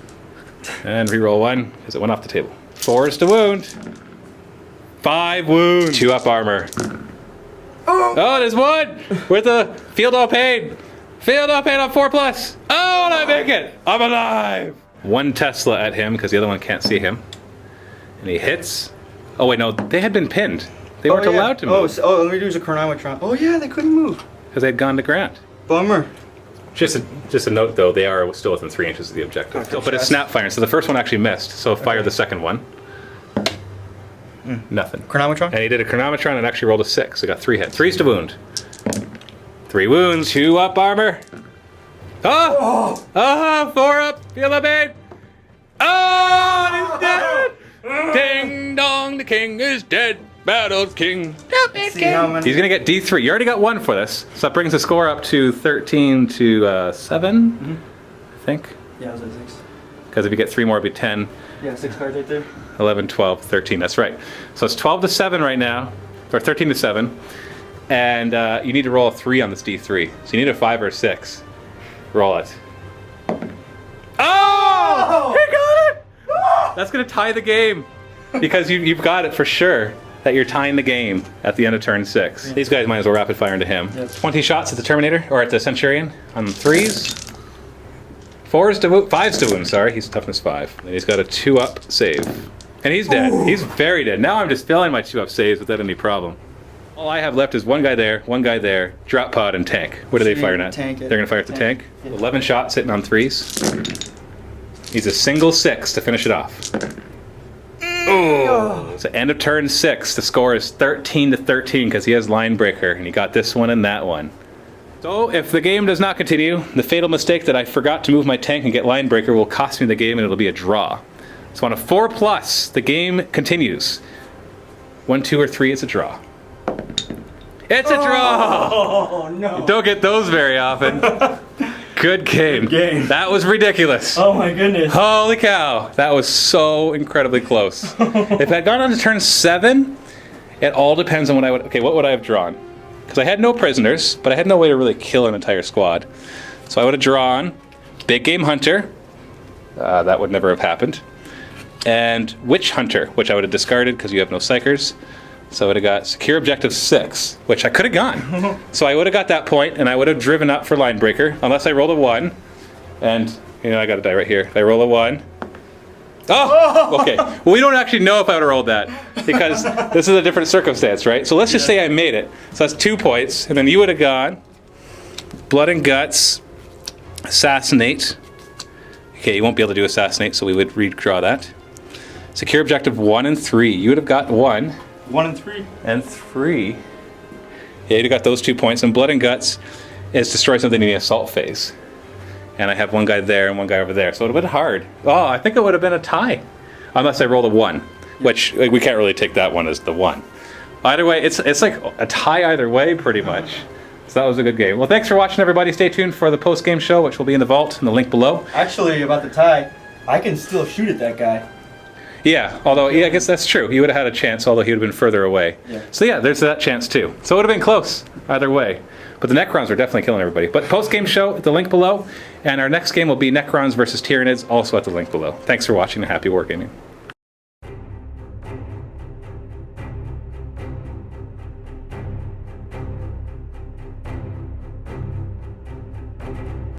And reroll 1 because it went off the table. 4s to wound. 5 wounds. 2 up armor. Oh, there's 1 with a Field of Pain. Field of Pain on 4+. Oh, and I make it. I'm alive. 1 Tesla at him because the other one can't see him. And he hits. Oh, wait, no. They had been pinned. They weren't allowed to move let me do a chronometron. Oh yeah, they couldn't move. because they had gone to Grant. Bummer. Just a note, though, they are still within 3 inches of the objective. Okay. But it's snap firing, so the first one actually missed. So fire the second one. Nothing. Chronometron? And he did a chronometron and actually rolled a 6. So got 3 hits. 3's to wound. 3 wounds. 2 up armor. Oh! Oh! 4 up. Feel the pain. Oh! He's dead! Ding dong, the king is dead. Battle's king. See how many? He's gonna get D3. You already got 1 for this, so that brings the score up to 13 to 7, I think. Yeah, I was at 6. Because if you get 3 more, it'd be 10, Yeah, 6 cards right there. 11, 12, 13. That's right. So it's 12 to 7 right now, or 13 to 7, and you need to roll a 3 on this D3. So you need a 5 or a 6. Roll it. Oh! He got it! That's gonna tie the game because you've got it for sure. That you're tying the game at the end of turn 6. These guys might as well rapid fire into him. Yep. 20 shots at the Terminator, or at the Centurion, on 3s. 4s to wound, 5s to wound, sorry, he's toughness 5. And he's got a 2-up save. And he's dead, he's very dead. Now I'm just filling my 2-up saves without any problem. All I have left is one guy there, drop pod, and tank. What are they firing at? Tank it. They're gonna fire at the tank? 11 shots hitting on 3s. He's a single 6 to finish it off. Oh! So end of turn 6, the score is 13 to 13 because he has line breaker, and he got this one and that one. So if the game does not continue, the fatal mistake that I forgot to move my tank and get line breaker will cost me the game, and it'll be a draw. So on a 4+, the game continues. 1, 2, or 3, it's a draw. It's a draw! Oh no! Don't get those very often. Good game. Good game. That was ridiculous. Oh my goodness! Holy cow, that was so incredibly close. If I'd gone on to turn 7, it all depends on what I would. Okay, what would I have drawn? Because I had no prisoners, but I had no way to really kill an entire squad. So I would have drawn Big Game Hunter. That would never have happened. And Witch Hunter, which I would have discarded because you have no psychers. So I would have got Secure Objective 6, which I could have gone. So I would have got that point, and I would have driven up for Line Breaker, unless I rolled a 1. And, you know, I got to die right here. If I roll a 1. Oh! Okay. Well, we don't actually know if I would have rolled that, because this is a different circumstance, right? So let's just say I made it. So that's 2 points, and then you would have gone Blood and Guts, Assassinate. Okay, you won't be able to do Assassinate, so we would redraw that. Secure Objective 1 and 3. You would have got 1. 1 and 3. And 3. Yeah, you got those 2 points. And Blood and Guts is destroy something in the assault phase. And I have one guy there and one guy over there. So it would have been hard. Oh, I think it would have been a tie. Unless I rolled a 1. Which, like, we can't really take that one as the 1. Either way, it's like a tie either way, pretty much. So that was a good game. Well, thanks for watching, everybody. Stay tuned for the post-game show, which will be in the vault in the link below. Actually, about the tie, I can still shoot at that guy. Yeah, although, yeah, I guess that's true. He would have had a chance, although he would have been further away. Yeah. So yeah, there's that chance too. So it would have been close either way. But the Necrons are definitely killing everybody. But post-game show at the link below. And our next game will be Necrons versus Tyranids, also at the link below. Thanks for watching, and happy wargaming.